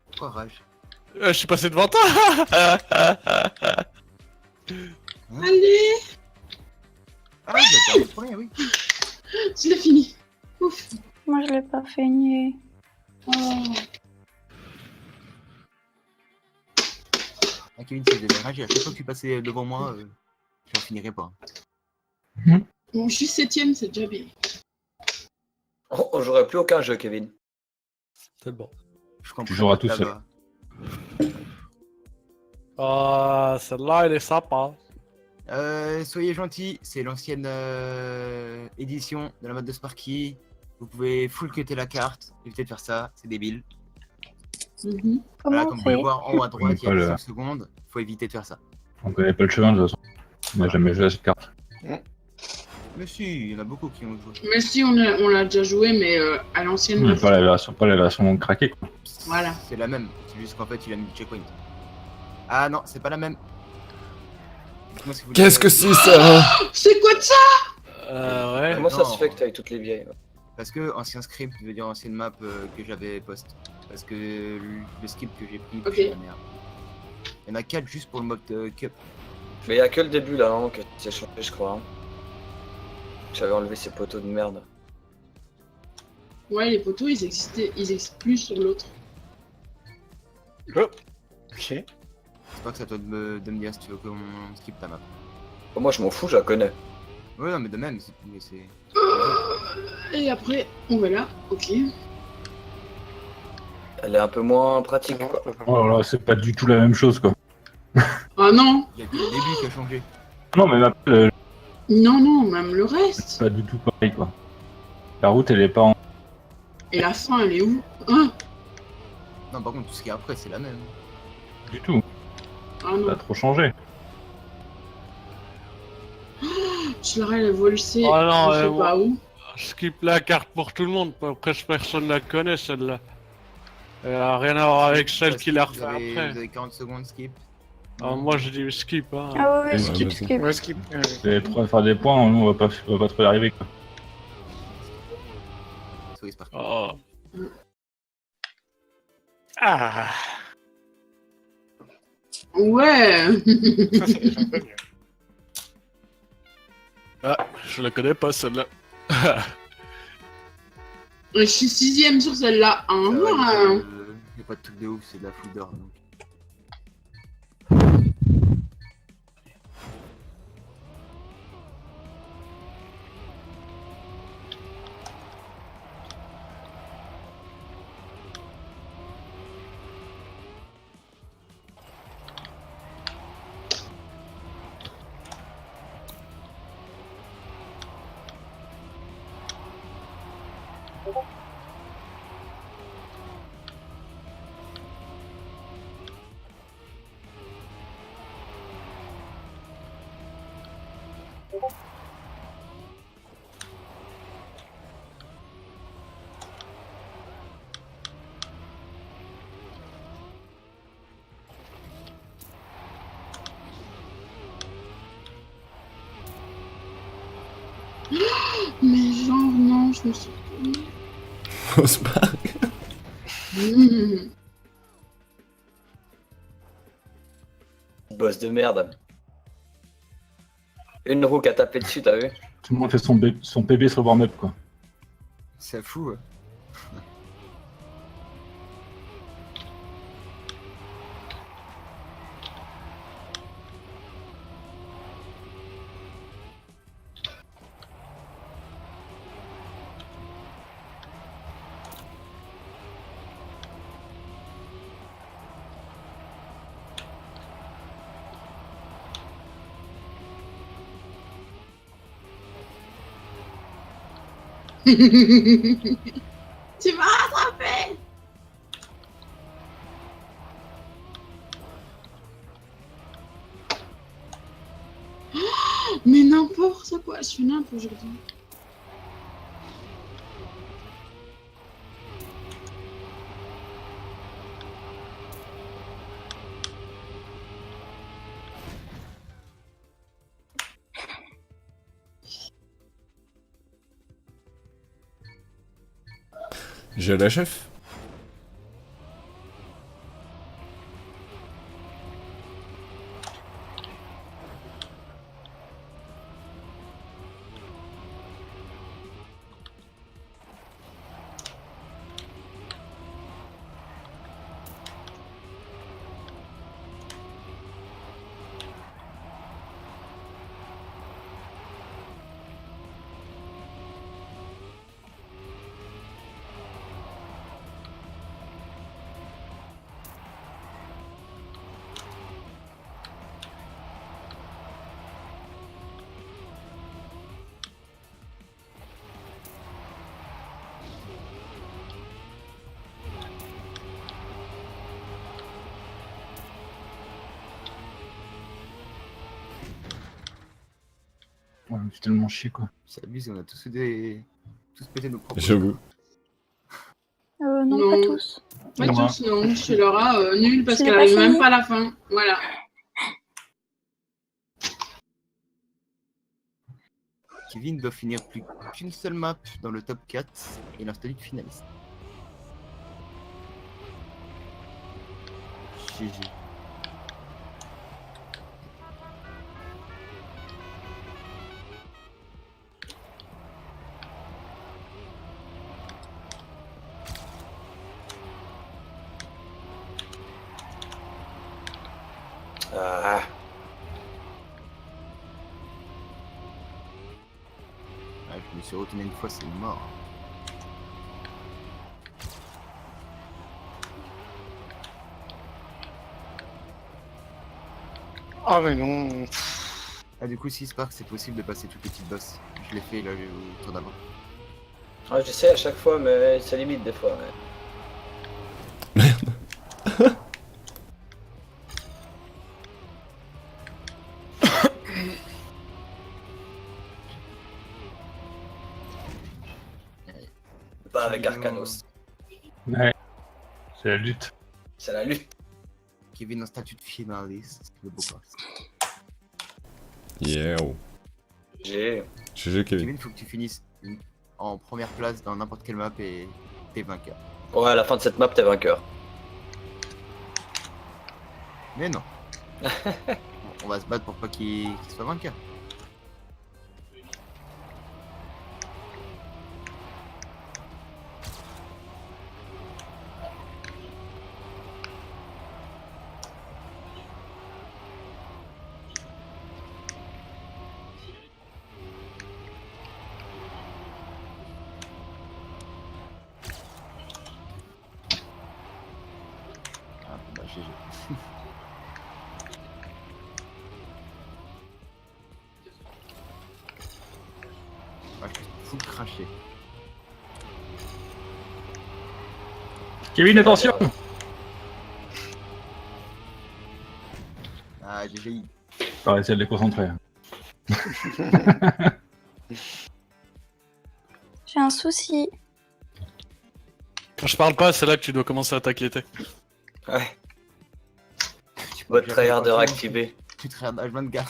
Pourquoi rage? Je suis passé devant toi. Allez, Ah oui, bah t'as rien, oui. tu l'as fini. Ouf. Moi, je l'ai pas fini. Oh. Ah, Kevin, c'est de rage. À chaque fois que tu passais devant moi, j'en finirais pas. Bon, je suis 7ème, c'est déjà bien. On jouerait plus aucun jeu, Kevin. C'est bon. Je comprends. Tu joueras tout là-bas. Ah, celle-là, elle est sympa. Soyez gentils, c'est l'ancienne édition de la mode de Sparky. Vous pouvez full cutter la carte, évitez de faire ça, c'est débile. Mhm. Voilà, Comment comme on vous pouvez fait? voir en haut à droite, il y a Pas le- 5 secondes, faut éviter de faire ça. On connaît pas le chemin, de toute façon. On n'a jamais joué à cette carte. Mais si, il y en a beaucoup qui ont joué. Mais si, on l'a déjà joué, mais à l'ancienne. Mais pas la version craquée, quoi. Voilà. C'est la même, c'est juste qu'en fait il a mis le checkpoint. Ah non, c'est pas la même. Dites-moi si vous Qu'est-ce que c'est ça? C'est quoi de ça? Ouais. Comment ça non. se fait que t'as eu toutes les vieilles? Parce que ancien script veut dire ancienne map que j'avais post. Parce que le skip que j'ai pris, Ok. c'est la merde. Il y en a 4 juste pour le mode cup. Mais il y a que le début là hein, que tu as changé, je crois. Hein. J'avais enlevé ces poteaux de merde. Ouais, les poteaux, ils existent plus sur l'autre. Ok. C'est pas que c'est à toi de me dire si tu veux qu'on skip ta map. Bon, moi je m'en fous, je la connais. Ouais, non, mais de même, mais c'est. Et après, on va là, ok. Elle est un peu moins pratique quoi. Oh là, c'est pas du tout la même chose, quoi. Ah non, Il y a que le début qui a changé. Non, mais non, même le reste. c'est pas du tout pareil, quoi. La route, elle est pas en... Et la fin, elle est où? Hein? Non, par contre, tout ce qui est après, c'est la même. du tout. Ah Ça non. a trop changé. Schlarel, elle vole c'est Oh non, je sais bon. pas où. Skip la carte pour tout le monde, presque personne la connaît celle-là. Elle a rien à voir avec celle qui l'a refait Vous après. avez 40 secondes skip. Alors moi je dis skip hein. Ah ouais, Ouais, skip, vas-y. skip. Ouais, skip. C'est pour faire des points, nous, on va pas trop y arriver, quoi. Souris par Oh. Ah. Ouais. Ça, c'est déjà un peu mieux. Ah, je la connais pas celle-là. Je suis 6ème sur celle-là. Hein. Il Ouais. n'y a pas de truc de ouf, c'est de la foule d'or. Donc. Mais genre, non, je me suis. Fausse barre. Boss de merde. Une roue qui a tapé dessus, t'as vu? Tout le monde fait son PB sur le warm-up, quoi. C'est fou. Tu m'as rattrapé. Mais n'importe quoi, je suis n'importe aujourd'hui. J'ai la chef. Ouais, c'est tellement chier, quoi. C'est abusé, on a tous pété nos propres. J'avoue. Non, Non. pas tous. Pas Ouais. tous, non. Chez Laura, nul parce Je l'ai qu'elle pas arrive même fini. pas à la fin. Voilà. Kevin doit finir plus qu'une seule map dans le top 4 et il a un statut de finaliste. GG. Ah. Ah, je me suis retourné une fois, c'est mort. Ah mais non. Ah, du coup, si Spark, c'est possible de passer toutes les petites boss. Je l'ai fait là au tour d'avant. Ouais, j'essaie à chaque fois, mais ça limite des fois. Ouais. Merde. Pas avec Arcanos. Ouais. C'est la lutte. C'est la lutte. Kevin en statut de finaliste, le beau gosse. Yeah. J'ai. GG Kevin. Kevin, faut que tu finisses en première place dans n'importe quelle map et t'es vainqueur. Ouais, à la fin de cette map, t'es vainqueur. Mais non. On va se battre pour pas qu'il soit vainqueur. Ah bah GG. Ah, je suis full craché. Kevin, attention! Ah GG. On va essayer de les concentrer. J'ai un souci. Quand je parle pas, c'est là que tu dois commencer à t'inquiéter. Ouais. Votre tryharder activé. Tu tryhard H24.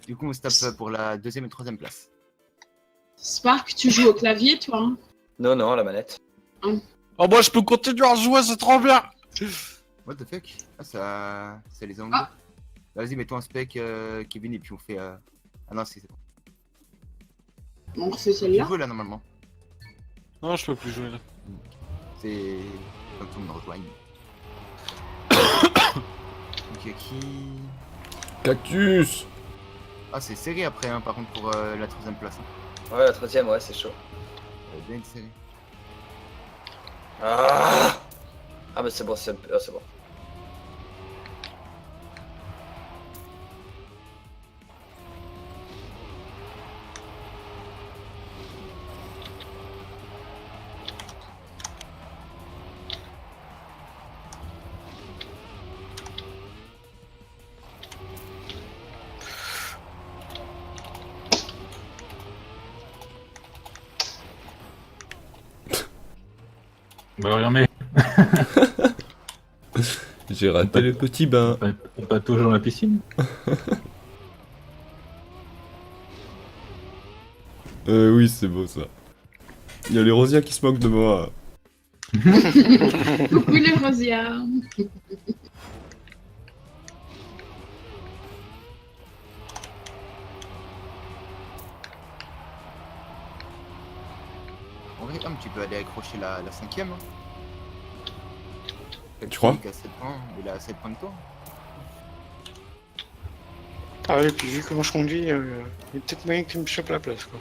Du coup, on se tape pour la deuxième et troisième place. Spark, tu joues au clavier, toi hein? Non, non, la manette. Oh, moi je peux continuer à jouer, c'est trop bien! What the fuck? Ah, ça les a enlevés. Ah. Bah, vas-y, mets-toi un spec, Kevin, et puis on fait. Ah non, c'est bon. On refait Tu celle-là. joues là normalement. Non, je peux plus jouer là. C'est. Comme tout le monde rejoigne. Ok, qui. Cactus. Ah, c'est serré après, hein, par contre, pour la troisième place. Hein. Ouais, la troisième, ouais, c'est chaud. Bien serré. Ah, ah mais c'est bon, c'est bon. Bah, remets. J'ai raté le petit bain. Pas toujours dans la piscine. Oui, c'est beau ça. Il y a les Rosias qui se moquent de moi. Coucou les Rosias. En vrai, tu peux aller accrocher la cinquième. Hein. Tu crois? Il a 7 points, il a 7 points de toi. Ah oui, puis vu comment je conduis, il y a peut-être moyen qu'il me chope la place, quoi.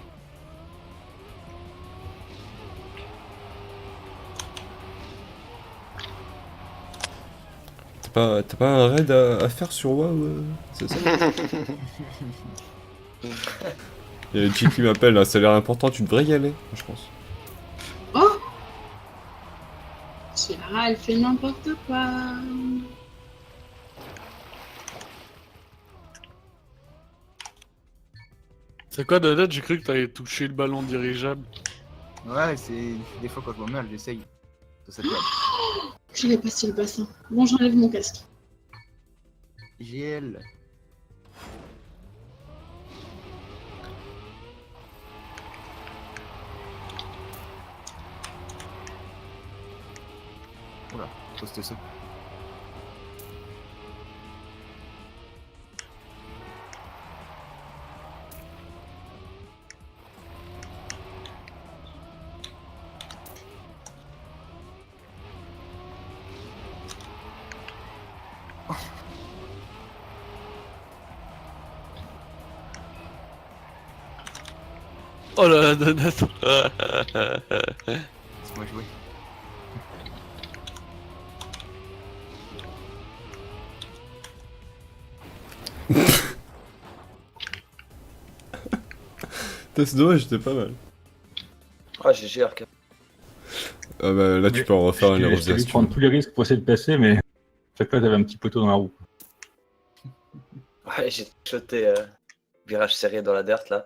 T'as pas un raid à faire sur WoW, c'est ça? Il y a une chick qui m'appelle, là, ça a l'air important, tu devrais y aller, je pense. Oh, Chiara, elle fait n'importe quoi. C'est quoi, Dodette? J'ai cru que t'avais touché le ballon dirigeable. Ouais, c'est des fois quand je vois mal, j'essaye. Ça te Je l'ai passé le bassin. Bon, j'enlève mon casque. Oula, poste ça. Oh là là, Donut. Laisse-moi jouer. C'est dommage, j'étais pas mal. Ah, GG, Arca. Ah bah là, tu peux en refaire une Je Erosia vais si tu prendre veux. tous les risques pour essayer de passer, mais chaque fois t'avais un petit poteau dans la roue. Ouais, j'ai shoté virage serré dans la dirt là.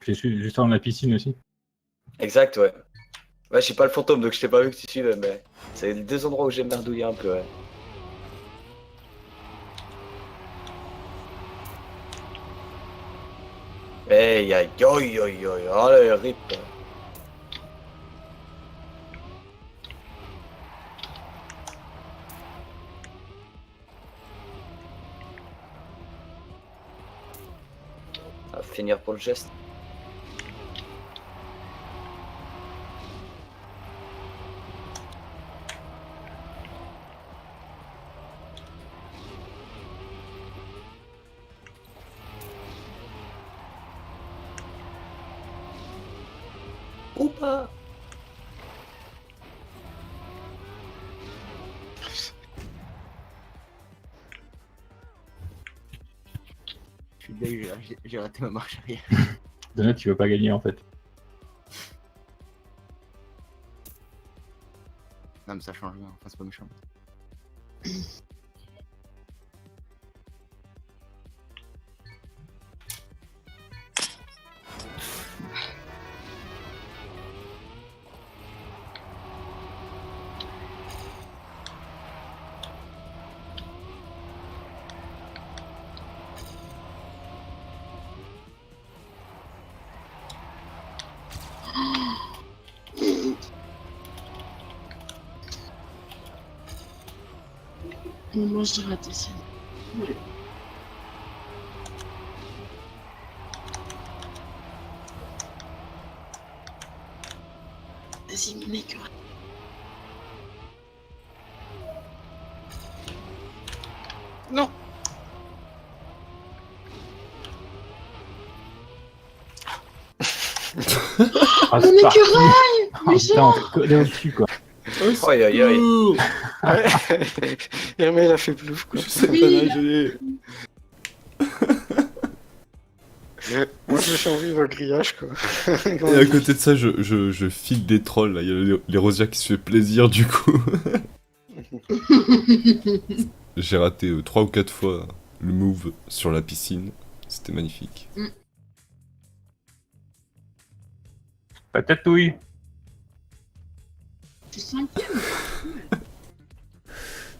J'ai juste dans la piscine aussi. Exact, ouais. Ouais, j'ai pas le fantôme donc je t'ai pas vu que tu suivais, mais c'est les deux endroits où j'ai merdouillé un peu, ouais. Hey, aïe, aïe, aïe, aïe, allez, rip. On va finir pour le geste. Ou pas. Je suis deg, j'ai raté ma marche arrière. Donut, tu veux pas gagner en fait. Non mais ça change rien, enfin c'est pas méchant. Moi, j'ai raté ça. Ouais. Vas-y, mon écureuil. Non. Ah, Mon c'est parti. écureuil. Ah, putain, on s'est collé au-dessus quoi. Aïe, aïe, aïe. Ouais. Hermé, il a fait plouf, quoi. Je sais Oui, pas là. nager. Moi, je suis en vive au grillage, quoi. Et à côté de ça, je file des trolls là. Il y a l'Erosia qui se fait plaisir du coup. J'ai raté 3 ou 4 fois le move sur la piscine. C'était magnifique. Patatouille. Tu es cinquième.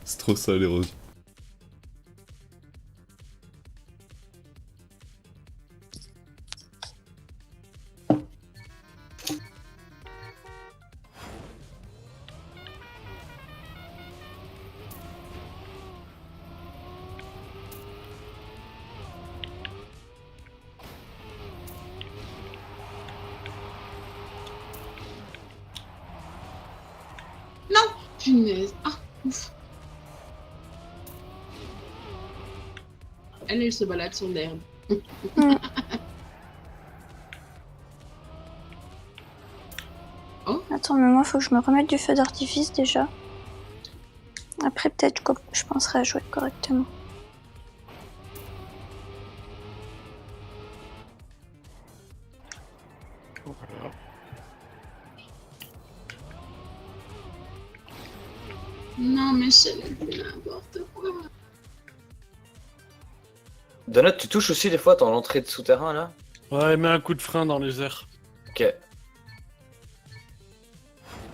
C'est trop ça l'Erosia. Punaise. Ah, ouf. Elle se balade sur l'herbe. Attends, mais moi, faut que je me remette du feu d'artifice déjà. Après, peut-être que je penserai à jouer correctement. Voilà. Non, mais c'est n'importe quoi. Donut, tu touches aussi des fois dans l'entrée de souterrain là? Ouais, mets un coup de frein dans les airs. Ok.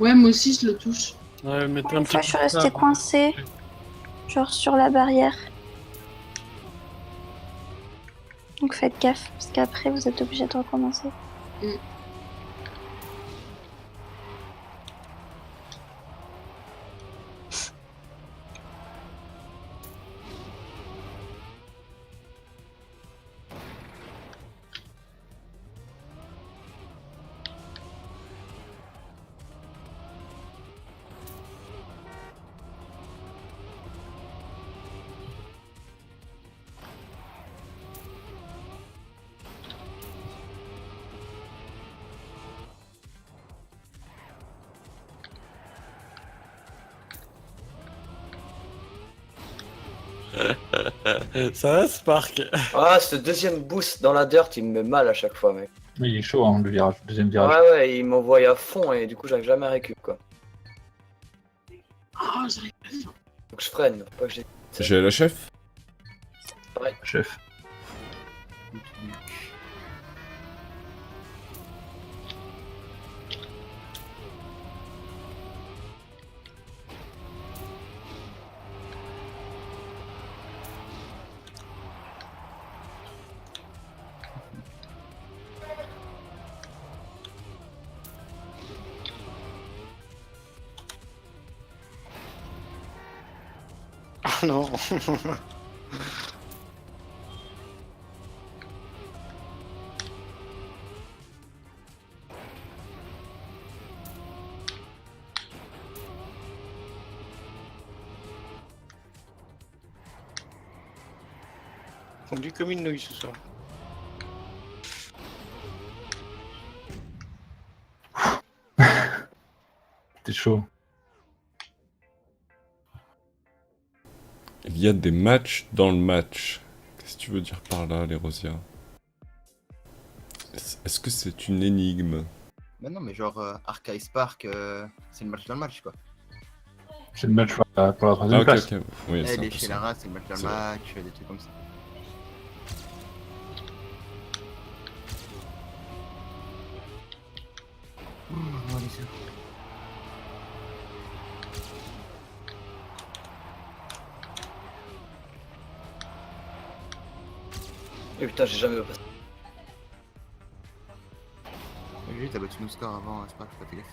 Ouais, moi aussi, je le touche. Ouais, mettez un Une petit fois, coup je suis de restée frein. coincée. Genre sur la barrière. Donc faites gaffe, parce qu'après, vous êtes obligé de recommencer. Ça va, Spark? Ah, ce deuxième boost dans la dirt, il me met mal à chaque fois, mec. Mais il est chaud, hein, le virage, le deuxième virage. Ouais, ouais, il m'envoie à fond et du coup, j'arrive jamais à récup, quoi. Oh, j'arrive pas. Faut que je freine, faut pas que j'ai. J'ai la chef. Chef. Ah non. Fondu comme une nouille ce soir. C'était chaud. Il y a des matchs dans le match. Qu'est-ce que tu veux dire par là, Lerosia? Est-ce que c'est une énigme? Bah non, mais genre Arca et Spark, c'est le match dans le match quoi. C'est le match pour la troisième Ah, ok, place. ok. Oui, c'est Elle un est peu chez ça. Lara, c'est le match dans le C'est vrai. match, des trucs comme ça. Ouh, bon, allez, c'est bon. Et putain, j'ai jamais passé. Lui, t'as battu nos scores avant, Spark, faut pas fait gaffe.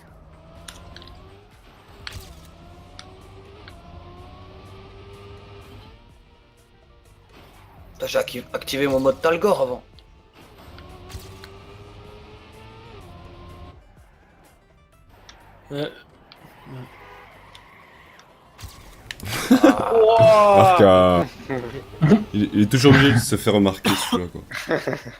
Putain, j'ai activé mon mode Talgor avant. Arca. Il est toujours obligé de se faire remarquer celui-là, quoi.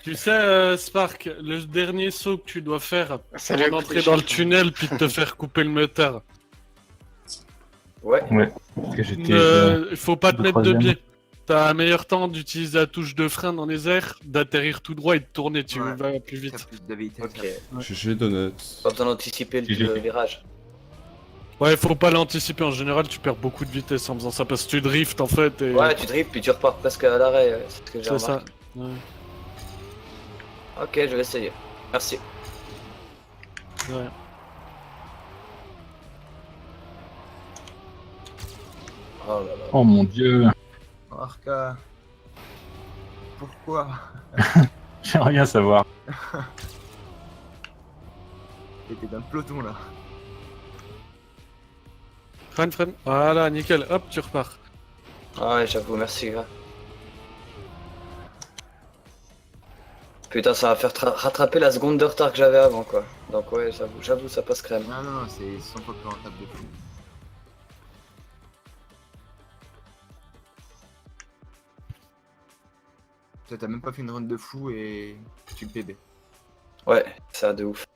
Tu sais, Spark, le dernier saut que tu dois faire Salut, avant d'entrer dans le tunnel puis de te faire couper le moteur. Ouais. Parce que j'étais. Il faut pas te de mettre de troisième. biais. T'as un meilleur temps d'utiliser la touche de frein dans les airs, d'atterrir tout droit et de tourner, tu Ouais. vas plus T'as vite. plus de vitesse. Ok. GG Donuts. Pas besoin d'anticiper le virage. Ouais, faut pas l'anticiper, en général tu perds beaucoup de vitesse en faisant ça parce que tu drifts en fait et... Ouais, tu drifts puis tu repars presque à l'arrêt, c'est ce que j'ai c'est ça. remarqué. Ouais. Ok, je vais essayer. Merci. Ouais. Oh là là. Oh mon dieu. Arca. Pourquoi? J'aimerais bien savoir. T'étais dans le peloton là. Freine. Voilà, nickel. Hop, tu repars. Ah ouais, j'avoue, merci gars. Putain, ça va faire rattraper la seconde de retard que j'avais avant quoi. Donc ouais, j'avoue, ça passe crème. Non, non, non, c'est 100 fois plus rentable de fou. Toi, t'as même pas fait une run de fou et tu le PB. Ouais, ça de ouf.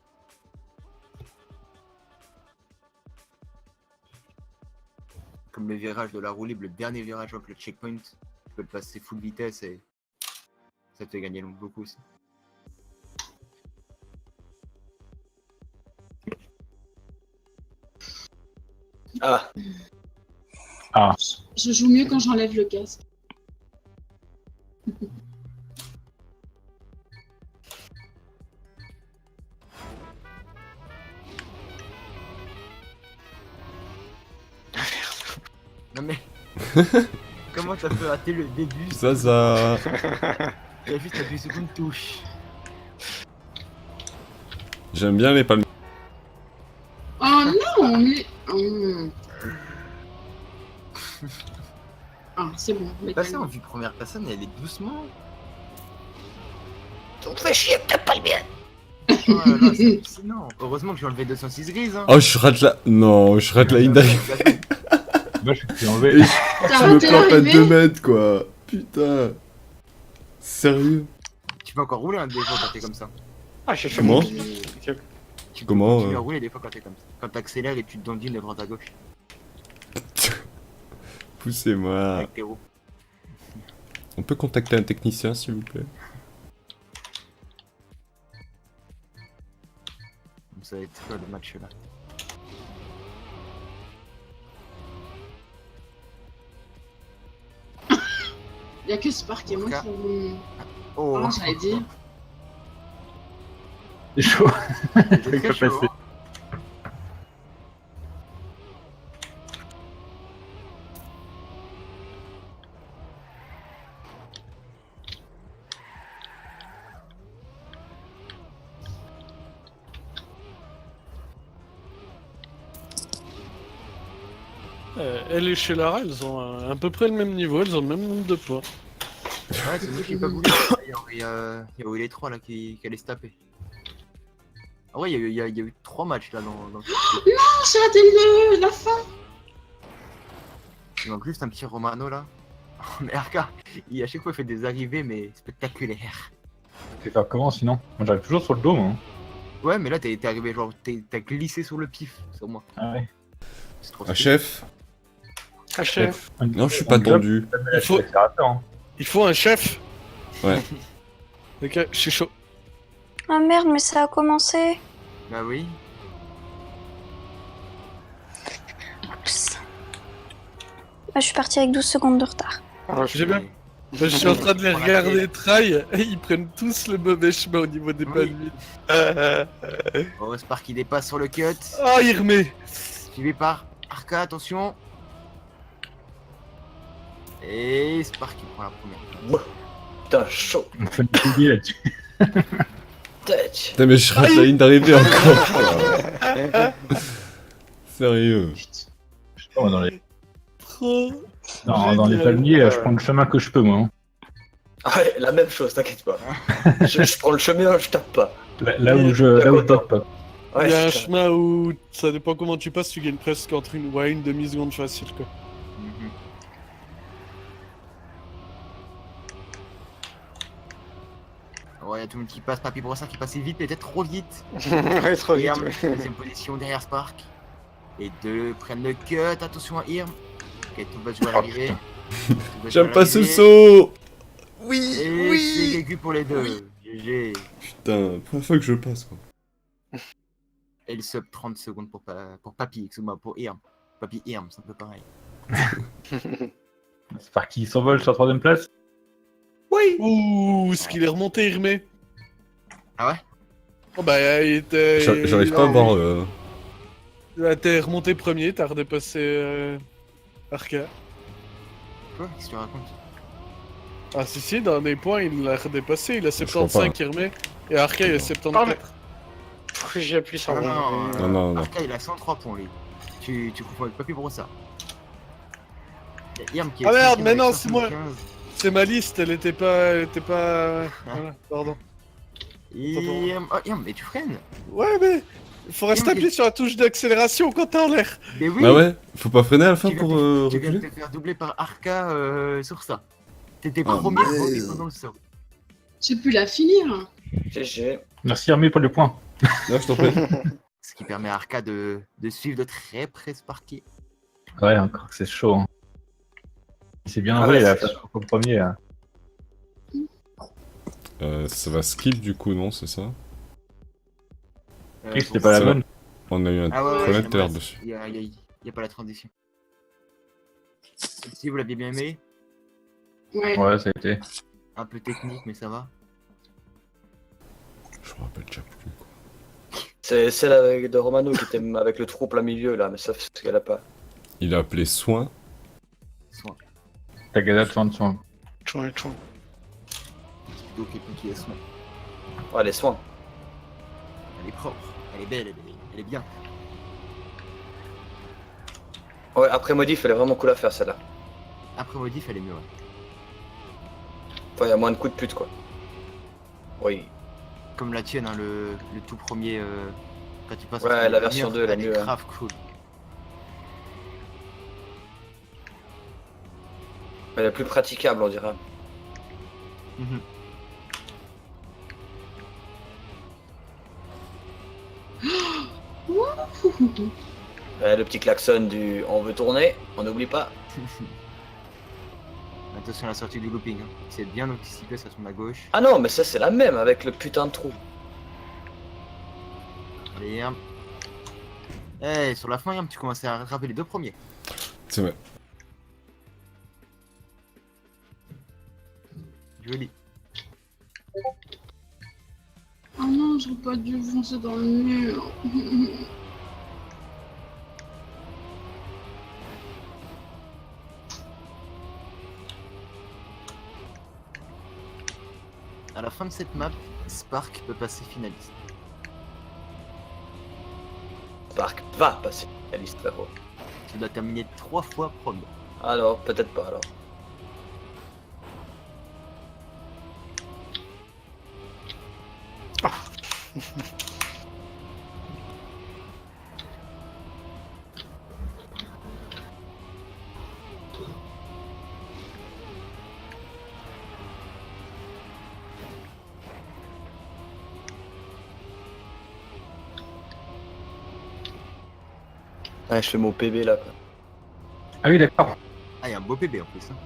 Comme le virage de la roue libre, le dernier virage avec le checkpoint, tu peux le passer full vitesse et ça te fait gagner beaucoup aussi. Ah, Ah. Je joue mieux quand j'enlève le casque. Non mais... Comment t'as fait rater le début? Zaza. T'as juste appuyé sur une touche. J'aime bien les palmiers. Oh non, mais... Oh. Ah, c'est bon. mais Passer en calme. vue première personne, elle est doucement. tu me fais chier, peut-être pas le bien. Oh là là, c'est hallucinant. Heureusement que j'ai enlevé 206 grises. Hein. Oh, je rate la... Non, je rate la ligne d'arrivée. Moi, je suis enlevé. Et T'as je me raté plante à l'arrivée 2 mètres, quoi. Putain. Sérieux? Tu peux encore rouler un des fois quand t'es comme ça. Ah, j'ai fait Comment mon pipi. Tu peux Comment, continuer à rouler des fois quand t'es comme ça. Quand t'accélères et tu te dandines de droite à gauche Poussez-moi. avec tes roues. On peut contacter un technicien, s'il vous plaît? Ça va être quoi le match là? Y'a que Spark et moi qui ont... Oh, Ah, j'allais dire. C'est chaud. c'est Fait que très chaud, passer. hein. Elle et chez Lara, elles ont à peu près le même niveau, elles ont le même nombre de points. Ouais, c'est moi qui ai pas voulu. D'ailleurs, il y a les 3 là qui allaient se taper. Ah ouais, il y a eu 3 matchs là dans le... Ah, j'ai raté la fin. Il manque juste un petit Romano là. Mais RK, à chaque fois il fait des arrivées mais spectaculaires. Tu fais faire comment sinon? Moi j'arrive toujours sur le dos, moi. Ouais, mais là t'es arrivé genre, t'as glissé sur le pif sur moi. Ah ouais. C'est trop Ah, stylé. chef? Un chef. Non, je suis pas tendu. Il faut- Hein. Il faut un chef. Ouais. Ok, je suis chaud. Ah merde, mais ça a commencé. Bah oui. Oups. Ah, je suis partie avec 12 secondes de retard. J'ai bien. Je suis en train de les regarder try et ils prennent tous le mauvais chemin au niveau des Oui. palmiers. Oh, Spark qui dépasse sur le cut. Ah, il remet. Suivi par Arca, attention. Et Spark qui prend la première. Putain, chaud. On fait une fouille là-dessus. Tech. Putain, mais je rate la ligne d'arrivée encore. Sérieux. Oh, dans les, Trop. dans les palmiers, je prends le chemin que je peux, moi. Hein. Ouais, la même chose, t'inquiète pas. je prends le chemin, je tape pas. Là où je tape pas. Il y a un putain. chemin où ça dépend comment tu passes, tu gagnes presque entre une demi-seconde facile quoi. Mhm. Ouais, y'a tout le monde qui passe, Papy Brossard qui passait vite, peut-être trop vite. Ouais, trop vite. Irm, ouais. deuxième position derrière Spark. Et deux prennent le cut, attention à Irm. Ok, tout va jouer à l'arrivée. Tout va jouer J'aime à pas ce l'arrivée. saut. Oui, Et oui. c'est aigu pour les deux. GG. Putain, première fois que je passe quoi. Et le sub 30 secondes pour Papy, excuse-moi, pour Irm. Papy Irm, c'est un peu pareil. C'est par qui s'envole sur la 3ème place. Oui. Ouh, ce qu'il est remonté, il remet. Ah ouais? Oh bah il était. J'arrive pas à voir. Là, t'es remonté premier, t'as redépassé Arca. Quoi? Qu'est-ce que tu racontes? Ah si, dans les points, il l'a redépassé, il a crois pas. 75 qui remet, et Arca il a 74. Pourquoi j'ai appuyé sur Ah le non, Non. Arca il a 103 points lui. Tu confonds avec Papy Brossard. Y'a Irm qui est Ah merde, cinquième mais avec non, c'est moi. 75. C'est ma liste, elle était pas... Voilà, pardon. Irm, oh Irm, mais tu freines? Ouais, mais... Faut rester appuyé sur la touche d'accélération quand t'es en l'air. Mais oui! Bah ouais, faut pas freiner à la fin Tu viens pour Tu viens de reculer. te faire doubler par Arca sur ça. T'étais Ah, premier dans le saut. J'ai pu la finir. GG. Merci Armé pour le point. Là, je t'en prie. Ce qui permet à Arca de suivre de très près Sparky. Ouais, encore que c'est chaud. Hein. C'est bien Ah vrai, ouais, là, c'est au premier. Là. Ça va skip du coup, non, c'est ça? Oui, c'était pas la ça. bonne. On a eu un Ah ouais, ouais, problème j'aimerais- dessus. y a pas la transition. Si vous l'aviez bien aimé, Ouais. Ouais, ça a été. un peu technique mais ça va. Je me rappelle déjà plus quoi. C'est celle avec de Romano qui était avec le trou plein milieu là, mais ça c'est ce qu'elle a pas. Il a appelé soin. Soin. T'as gagné de soin. Chouin. Donc quelqu'un qui est soin. Ouais, les soins. Elle est propre, elle est belle, elle est bien. Ouais, après modif, elle est vraiment cool à faire celle-là. Après modif, elle est mieux. Ouais. Enfin, il y a moins de coups de pute quoi. Oui. Comme la tienne, hein, le tout premier. Quand tu passes. Ouais, au la mur, version 2, elle est mieux, hein. grave cool. Elle est plus praticable, on dirait. Mhm. Le petit klaxon du on veut tourner, on n'oublie pas. Attention à la sortie du looping. Hein. C'est bien anticipé, ça tourne à gauche. Ah non, mais ça c'est la même avec le putain de trou. Allez, Irm. Eh, sur la fin, Irm, tu commençais à rattraper les deux premiers. C'est vrai. Joli. Oh non, j'aurais pas dû foncer dans le mur. À la fin de cette map, Spark peut passer finaliste. Spark va passer la liste, frérot. Tu dois terminer 3 fois premier. Alors, peut-être pas alors. Ouais, je fais mon PB là. Quoi. Ah oui, d'accord. Ah, il y a un beau PB en plus. Hein.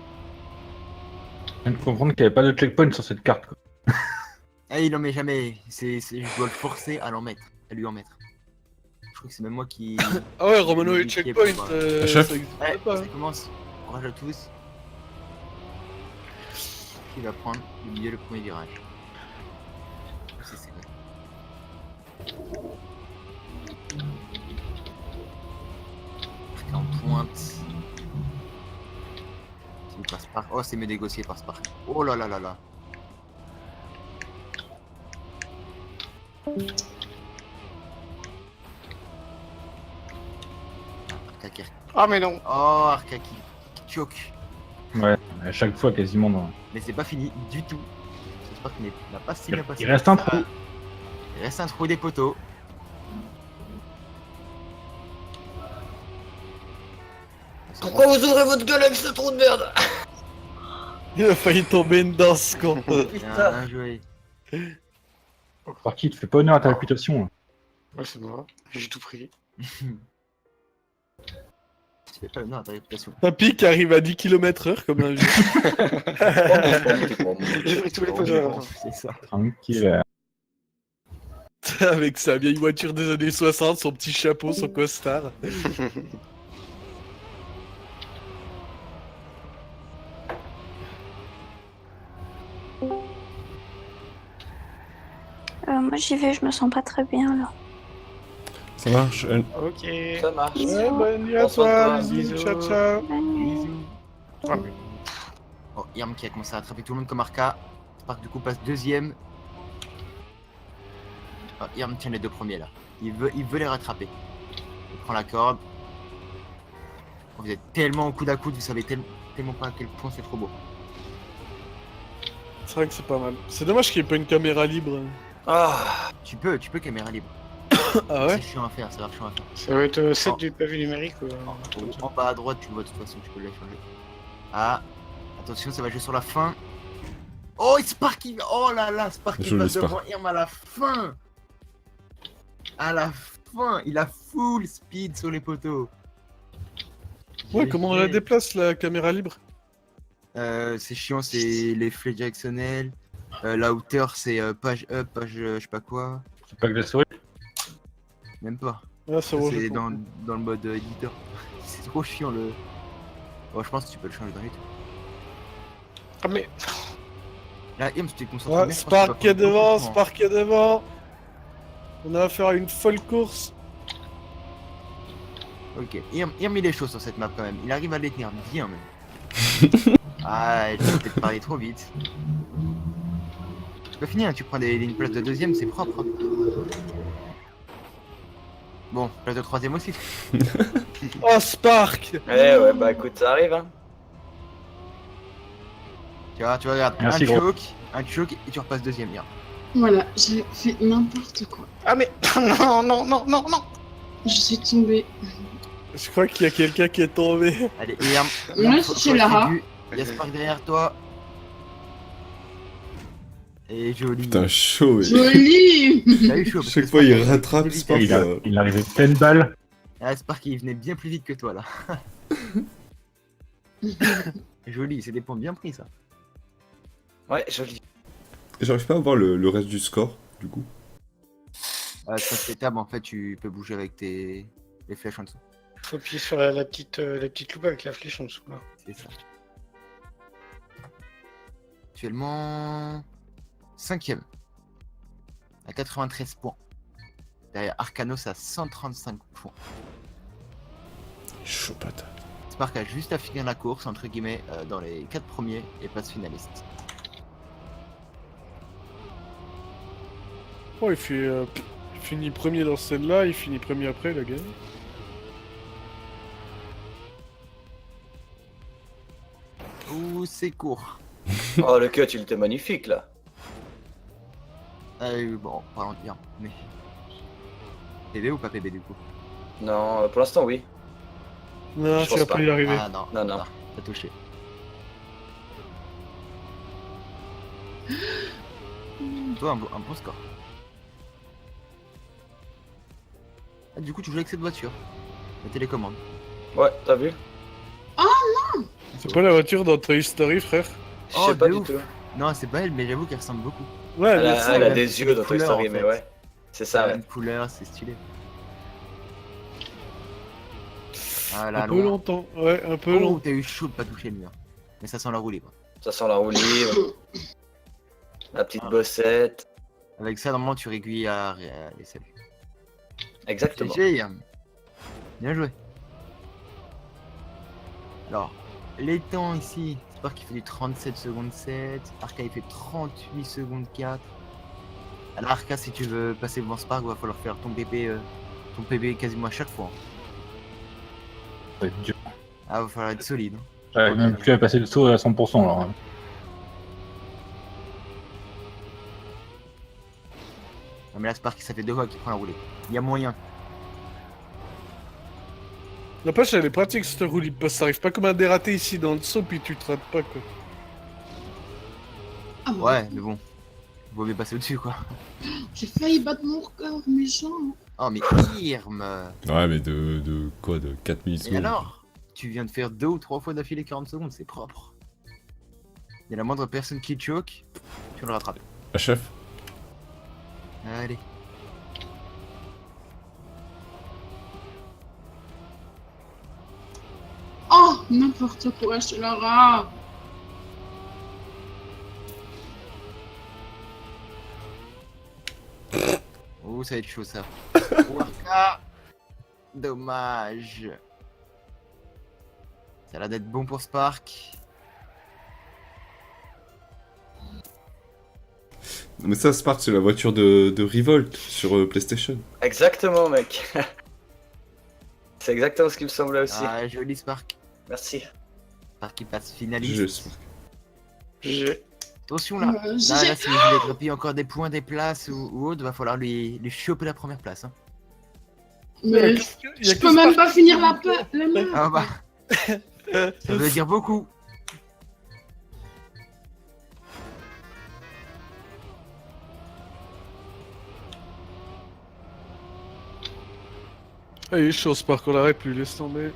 Je viens de comprendre qu'il n'y avait pas de checkpoint sur cette carte. Quoi. Ah, il en met jamais. Je dois le forcer à l'en mettre. À lui en mettre. Je crois que c'est même moi qui. Ah ouais, Romano et qui- checkpoint, pour, chef. ça existe Ouais, pas. ça commence. Courage à tous. Qui va prendre le milieu le premier virage. C'est vrai. En pointe. S'il passe par... Oh, c'est mieux négocié par Spark. Oh là là là là. Arca qui... Ah, mais non. Oh, Arca qui choque. Ouais, à chaque fois quasiment dans. Mais c'est pas fini du tout. J'espère qu'il n'a pas si bien passé. Il reste un trou. Il reste un trou des poteaux. Pourquoi vous ouvrez votre gueule avec ce trou de merde? Il a failli tomber dedans, ce con. Bien joué. Par qui, tu fais pas honneur à ta réputation. Là. Ouais, c'est moi. J'ai tout pris. Tu fais pas honneur à ta réputation. Papy qui arrive à 10 km/h comme un vieux. J'ai pris tous les poteaux. C'est ça. Tranquille. Avec sa vieille voiture des années 60, son petit chapeau, son costard. Moi j'y vais, je me sens pas très bien là. Ça marche. Ok. Ça marche. Ouais, bonne nuit à Bonsoir, toi, toi. bisous, ciao ciao. Bonne nuit. Bisous. Ah, mais... Oh, Irm qui a commencé à attraper tout le monde comme Arca. Spark du coup passe deuxième. Oh, Irm tient les deux premiers là. Il veut les rattraper. Il prend la corde. Oh, vous êtes tellement au coude à coude, vous savez tellement pas à quel point c'est trop beau. C'est vrai que c'est pas mal. C'est dommage qu'il n'y ait pas une caméra libre. Ah, Tu peux caméra libre. Ah ouais? C'est chiant à faire, c'est grave chiant à faire. Ça va être 7 Oh. du pavé numérique ou... En bas à droite, tu le vois de toute façon, tu peux le changer. Ah, attention, ça va jouer sur la fin. Oh, Spark, oh là là, Spark Joli il va Spark. devant Irm à la fin. À la fin, il a full speed sur les poteaux. Ouais, comment on la déplace la caméra libre? C'est chiant, c'est les flèches directionnelles. La hauteur, c'est page up, page je sais pas quoi. C'est pas que la souris. Même pas. Ah, c'est rouge. C'est dans le mode éditeur. C'est trop chiant le. Oh, je pense que tu peux le changer dans les tout. Ah, mais... Là, Irm, si tu te concentres Ouais, bien, je pense que tu vas Spark est prendre beaucoup de devant, points. Spark est devant. On a affaire à une folle course. Ok, Irm il est chaud sur cette map quand même. Il arrive à les tenir bien même. Ah, j'ai peut-être parlé trop vite. C'est pas fini, hein. Tu prends une place de deuxième, c'est propre. Bon, place de troisième aussi. Oh, Spark! ouais, bah écoute, ça arrive, hein. Tu vois, regarde, Merci, gros. un choke et tu repasses deuxième, Irm. Voilà, j'ai fait n'importe quoi. Ah, mais... Non, non, non, non, non. Je suis tombée. Je crois qu'il y a quelqu'un qui est tombé. Allez, Irm. Ouais, c'est Lara. Il y a Spark derrière toi. Et joli. Putain, chaud. Joli. Il a eu chaud. parce Chaque que fois, Spark, il rattrape plus vite. Spark. Il arrivait pleine balle. Ah, Spark, il venait bien plus vite que toi là. Joli, c'est des points bien pris ça. Ouais, joli. J'arrive pas à voir le reste du score, du coup. Quand c'est table, en fait, tu peux bouger avec les flèches en dessous. Faut appuyer sur la petite loupe avec la flèche en dessous là. C'est ça. Actuellement 5ème. À 93 points. Derrière Arcanos à 135 points. Chaud patate. Spark a juste à finir la course, entre guillemets, dans les 4 premiers et place finaliste. Oh, il finit premier dans celle-là, il finit premier après, il a gagné. Ouh, c'est court. Oh, le cut, il était magnifique là. Bon, pas en dire, mais... PB ou pas PB du coup? Non, pour l'instant, oui. Non, Je tu vas pense pas pas. y arriver. Ah non, Non, non. t'as touché. Toi, un bon score. Ah, du coup, tu joues avec cette voiture. La télécommande. Ouais, t'as vu? C'est pas la voiture dans Toy Story, frère? Je Oh, sais pas de du ouf. tout. Non, c'est pas elle, mais j'avoue qu'elle ressemble beaucoup. Ouais, Elle bien a, sûr. elle a la des yeux dans Toy couleur, Story, en mais fait. ouais. C'est ça, La ouais. même couleur, c'est stylé. Ah là, Un peu loin. longtemps, ouais, un peu Oh, long. t'as eu chaud de pas toucher le mur. Mais ça sent la roue libre. Ça sent la roue libre. La petite bossette. Avec ça, normalement, tu réguilles à les selles. Exactement. GG. Bien joué. Alors, les temps ici, Spark qui fait du 37 secondes 7, Arca il fait 38 secondes 4. Alors Arca, si tu veux passer devant Spark, il va falloir faire ton PB quasiment à chaque fois. Ça va être dur. Ah, va falloir être solide. J'arrive même plus à passer le saut à 100% là. Non, mais là, Spark, ça fait 2 fois qu'il prend la roulée. Il y a moyen. N'empêche, elle est pratique cette roue libre, parce que ça arrive pas comme un dératé ici dans le saut, puis tu te rates pas, quoi. Ah bon. Ouais, mais bon. Vaut mieux passer au-dessus, quoi. J'ai failli battre mon record, méchant. Oh, mais Irm. Ouais, mais de quoi? De 4 Et millisecondes. alors? Tu viens de faire 2 ou 3 fois d'affilée 40 secondes, c'est propre. Il y a la moindre personne qui choque, tu vas le rattraper. Ah, chef? Allez. Oh, n'importe quoi, je te la rate. Oh, ça va être chaud ça. Warka. Dommage. Ça a l'air d'être bon pour Spark. Mais ça, Spark, c'est la voiture de Revolt sur PlayStation. Exactement, mec. C'est exactement ce qui me semblait aussi. Ah, joli Spark. Merci. Spark qui passe GG, finaliste. Spark. GG. Attention là. Là, si vous voulez grappiller encore des points, des places ou autre, va falloir lui choper la première place. Hein. Mais Il y a je que peux même Spark pas qui finir peut- la main. Ah bah. Ça veut dire beaucoup. Ah, il est chaud, Spark, on l'arrête plus, laisse tomber.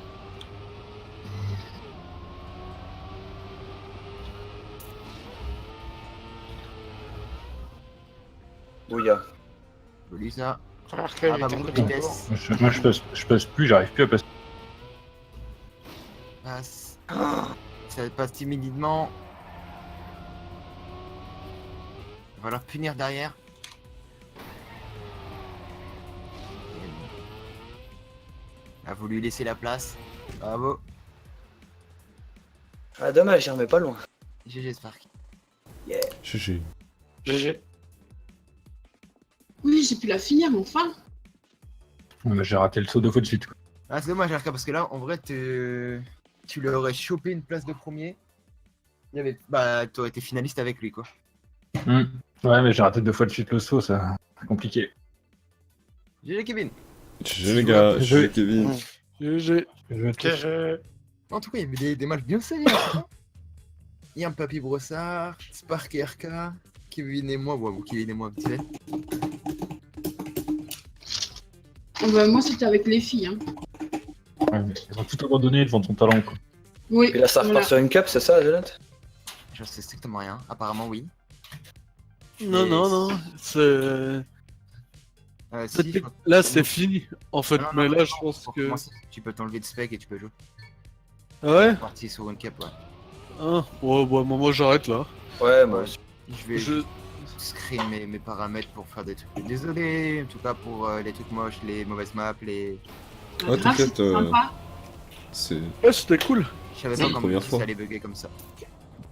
Bouilla. Joli ça. Arca, il Ah, était pas un beaucoup peu de trop vitesse. court. Moi je passe plus, j'arrive plus à passer. Passe. Ça passe timidement. On va leur punir derrière. A voulu laisser la place. Bravo. Ah, dommage, j'en mets pas loin. GG Spark. GG. GG. Oui, j'ai pu la finir, mais enfin. Ouais, bah, j'ai raté le saut 2 fois de suite. Quoi. Ah, c'est dommage, RK, parce que là, en vrai, tu leur aurais chopé une place de premier. Il y avait... Bah, t'aurais été finaliste avec lui, quoi. Ouais, mais j'ai raté 2 fois de suite le saut, ça. C'est compliqué. GG Kevin. GG les gars, GG Kevin. GG. GG. En tout cas, il y avait des matchs bien sérieux. Il y a un Papy Brossard, Spark et RK, Kevin et moi, bon, Kevin et moi, vite fait. Ah bah, moi, c'était avec les filles. Hein. Ouais, mais ils ont tout abandonné devant ton talent, quoi. Oui. Et là, ça repart voilà. sur une cup, c'est ça, Jonathan? Je sais strictement rien. Apparemment, oui. Non, Et- non, non. C'est. Si, je crois- Là, c'est fini. En fait, Ah, non, mais non, là, non, je pense pour que. commencer, tu peux t'enlever de spec et tu peux jouer. Ah ouais? Parti sur une cap, ouais. Ah, ouais, bah, moi, j'arrête là. Ouais, moi aussi. Je vais Je... screen mes paramètres pour faire des trucs. Désolé, en tout cas pour les trucs moches, les mauvaises maps, les. Ah, Grave, t'inquiète, c'était sympa. c'est Ouais, c'était cool. Je savais C'est pas la comment première ça fois. allait bugger comme ça.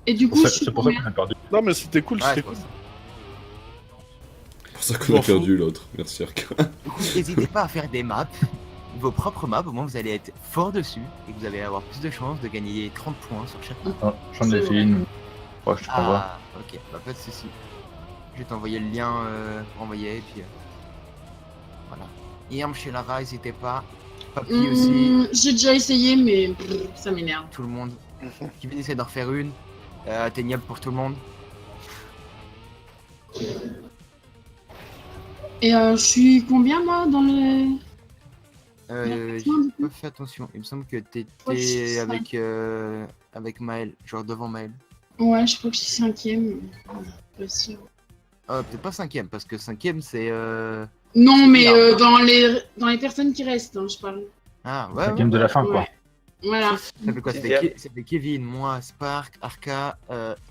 Et du coup, je suis C'est pour ça combien qu'on a perdu. Non, mais c'était cool, Ouais, c'était c'est pour cool. ça. pour ça qu'on a M'en fous. perdu l'autre. Merci Arc. Du coup, n'hésitez pas à faire des maps, vos propres maps, au moins vous allez être fort dessus et vous allez avoir plus de chances de gagner 30 points sur chaque map. Oh, J'en ai C'est fait vrai. une. Ouais, je te t'envoie. Ah, ok, bah pas de soucis. Je vais t'envoyer le lien pour envoyer et puis. Voilà. Irm chez Lara, n'hésitez pas. Papy aussi, J'ai déjà essayé, mais ça m'énerve. tout le monde. Qui vient essayer d'en refaire une. Atteignable pour tout le monde. Et je suis combien, moi, dans le. J'ai classement, du coup pas fait attention. Il me semble que Ouais, je suis t'étais cinq. avec Maël, genre devant Maël. Ouais, je crois que je suis 5ème. Pas sûr. Ah, peut-être pas cinquième, parce que cinquième c'est. Non, mais Bizarre. dans les personnes qui restent, hein, je parle. Ah, ouais. La game de la fin, quoi. Ouais. Voilà. Ça fait quoi? Sixième. Ça fait Kevin, moi, Spark, Arca,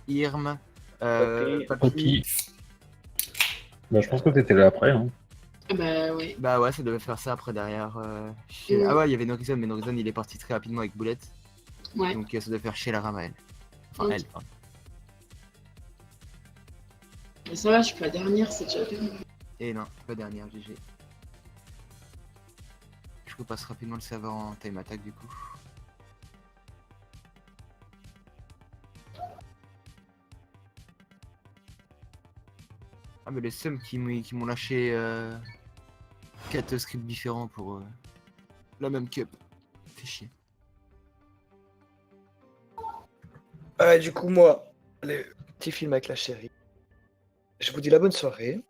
Irm, Papy. Papy. Bah, je pense que t'étais là après. Hein. Ah bah ouais. Bah ouais, ça devait faire ça après derrière. Mm. Ah ouais, il y avait Norizon, mais Norizon il est parti très rapidement avec Boulette. Ouais. Donc ça devait faire chez la Ramael. Enfin, Ok. elle. Enfin. Mais ça va, je suis pas dernière, c'est déjà bien. Et non, pas dernière, GG. Je repasse rapidement le serveur en time attack du coup. Ah mais les sums qui m'ont lâché 4 scripts différents pour la même cup. Fait chier. Ouais, du coup, moi, le petit film avec la chérie. Je vous dis la bonne soirée.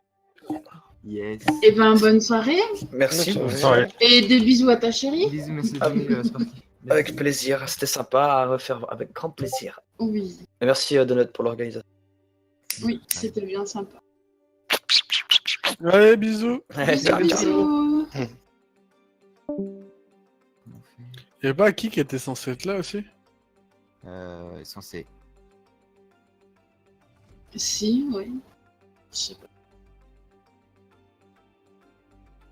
Yes. Et ben, bonne soirée. Merci. Bonne vous soirée. aussi. Et des bisous à ta chérie. Bisous, merci Ah, Sparky. Avec plaisir. C'était sympa à refaire avec grand plaisir. Oui. Et merci Donut pour l'organisation. Oui, c'était bien sympa. Allez, bisous. Salut. Bisous. Y'a pas qui était censé être là aussi? Censé. Si, ouais. Je sais pas.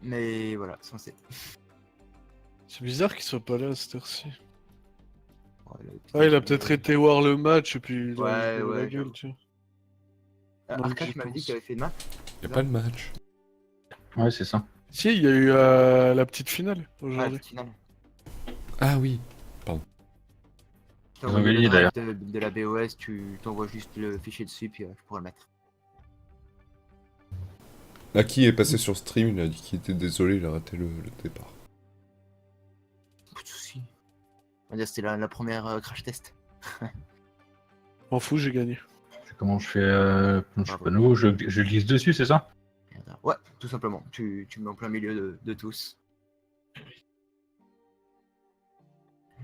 Mais voilà, censé. C'est bizarre qu'il soit pas là à cette heure-ci. Ouais, Ouais, il a peut-être été voir le match et puis il a Ouais, il a la ouais, gueule, tu vois. Arca, Donc, tu je m'avais dit pense. que tu avais fait de map. Y'a pas de match. Ouais, c'est ça. Si, il y a eu la petite finale Ah, aujourd'hui. la finale. Ah oui. Je t'ai Ils ont envoyé gagné, le drive d'ailleurs. de la BOS, tu t'envoies juste le fichier dessus, puis je pourrai le mettre. Aki est passé sur stream, il a dit qu'il était désolé, il a raté le départ. Pas de soucis. On va dire que c'était la première crash test. M'en fous, j'ai gagné. Comment je fais je suis pas nouveau, je glisse dessus, c'est ça? Ouais, tout simplement. Tu me mets en plein milieu de tous.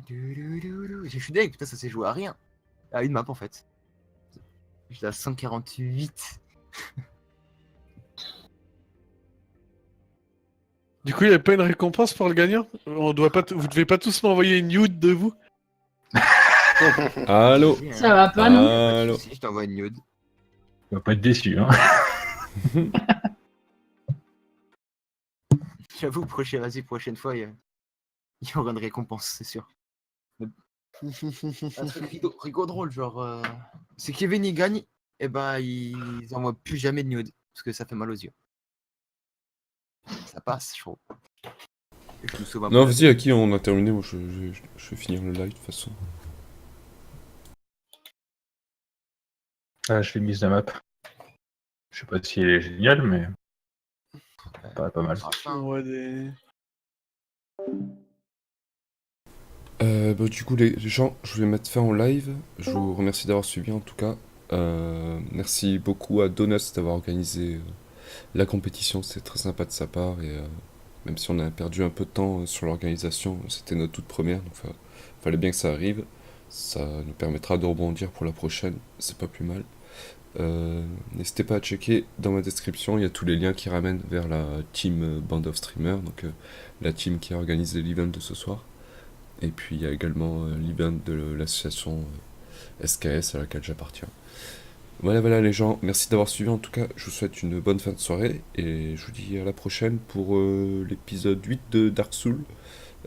Je suis deg, putain, ça s'est joué à rien. À une map en fait. J'étais à 148. Du coup, il n'y a pas une récompense pour le gagnant? On doit pas Vous devez pas tous m'envoyer une nude de vous? Allô. Ça va pas, non? Allô. Si, je t'envoie une nude. Tu vas pas être déçu, hein. J'avoue, prochaine fois, il y aura une récompense, c'est sûr. Un truc rigo drôle, genre. C'est Kevin il gagne, et bah ils envoient plus jamais de nude, parce que ça fait mal aux yeux. Ça passe, je trouve. Et je me sauve un Non, peu. vas-y, Aki, on a terminé. Moi, je vais finir le live de toute façon. Ah, je l'ai mise la map. Je sais pas si elle est géniale, mais. Ça paraît pas mal. Ouais, des... Bah, du coup, les gens, je vais mettre fin au live. Je vous remercie d'avoir suivi en tout cas. Merci beaucoup à Donuts d'avoir organisé la compétition. C'était très sympa de sa part. Et même si on a perdu un peu de temps sur l'organisation, c'était notre toute première. Donc, fallait bien que ça arrive. Ça nous permettra de rebondir pour la prochaine, c'est pas plus mal. N'hésitez pas à checker dans ma description, il y a tous les liens qui ramènent vers la team Band of Streamers, donc la team qui a organisé l'event de ce soir. Et puis il y a également l'event de l'association SKS à laquelle j'appartiens. Voilà les gens, merci d'avoir suivi en tout cas, je vous souhaite une bonne fin de soirée et je vous dis à la prochaine pour l'épisode 8 de Dark Souls.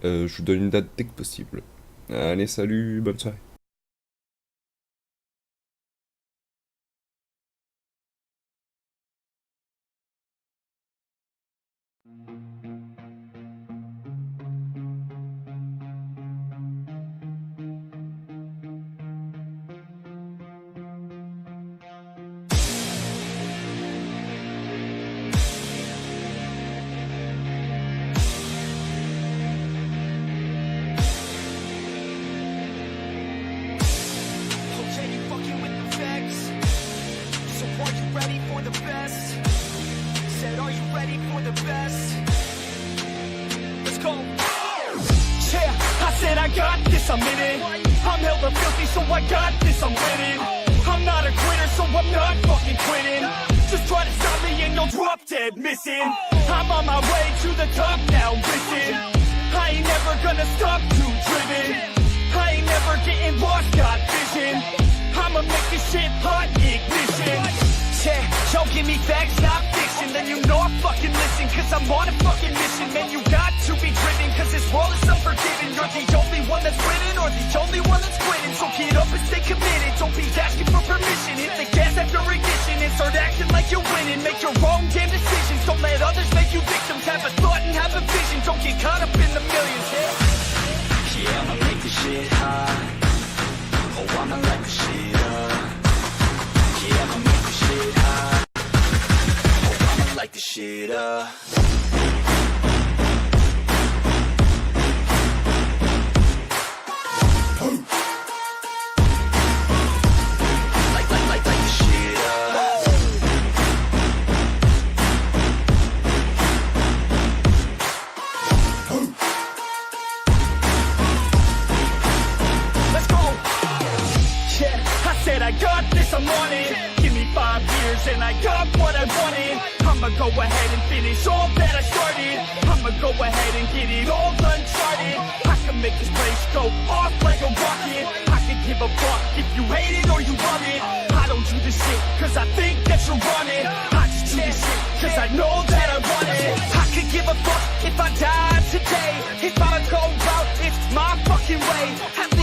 Je vous donne une date dès que possible. Allez, salut, bonne soirée. I'm in it. I'm hella filthy, so I got this, I'm winning. I'm not a quitter, so I'm not fucking quitting. Just try to stop me and you'll drop dead missing. I'm on my way to the top now, listen. I ain't never gonna stop too driven. I ain't never getting lost, got vision. I'ma make this shit hot, ignition. Yeah, y'all give me facts, not fiction. Then you know I fucking listen, cause I'm on a fucking mission. Man, you got to be driven, cause this world is unforgiving. You're the only one that's winning, or the only one that's quitting. So get up and stay committed, don't be asking for permission. Hit the gas after ignition and start acting like you're winning. Make your own damn decisions, don't let others make you victims. Have a thought and have a vision, don't get caught up in the millions. Yeah, I'ma make this shit hot. Oh, I'ma light this shit up. Yeah, I'ma make this shit hot. Oh, I'ma light this shit up. Light this shit up. Let's go. Yeah, I said I got this, I'm on it. Give me 5 years and I got what I wanted. I'ma go ahead and finish all that I started. I'ma go ahead and get it all uncharted. I can make this place go off like a rocket. I can give a fuck if you hate it or you love it. I don't do this shit cause I think that you're on it. I just do this shit cause I know that I want it. I could give a fuck if I died today. If I go out, it's my fucking way.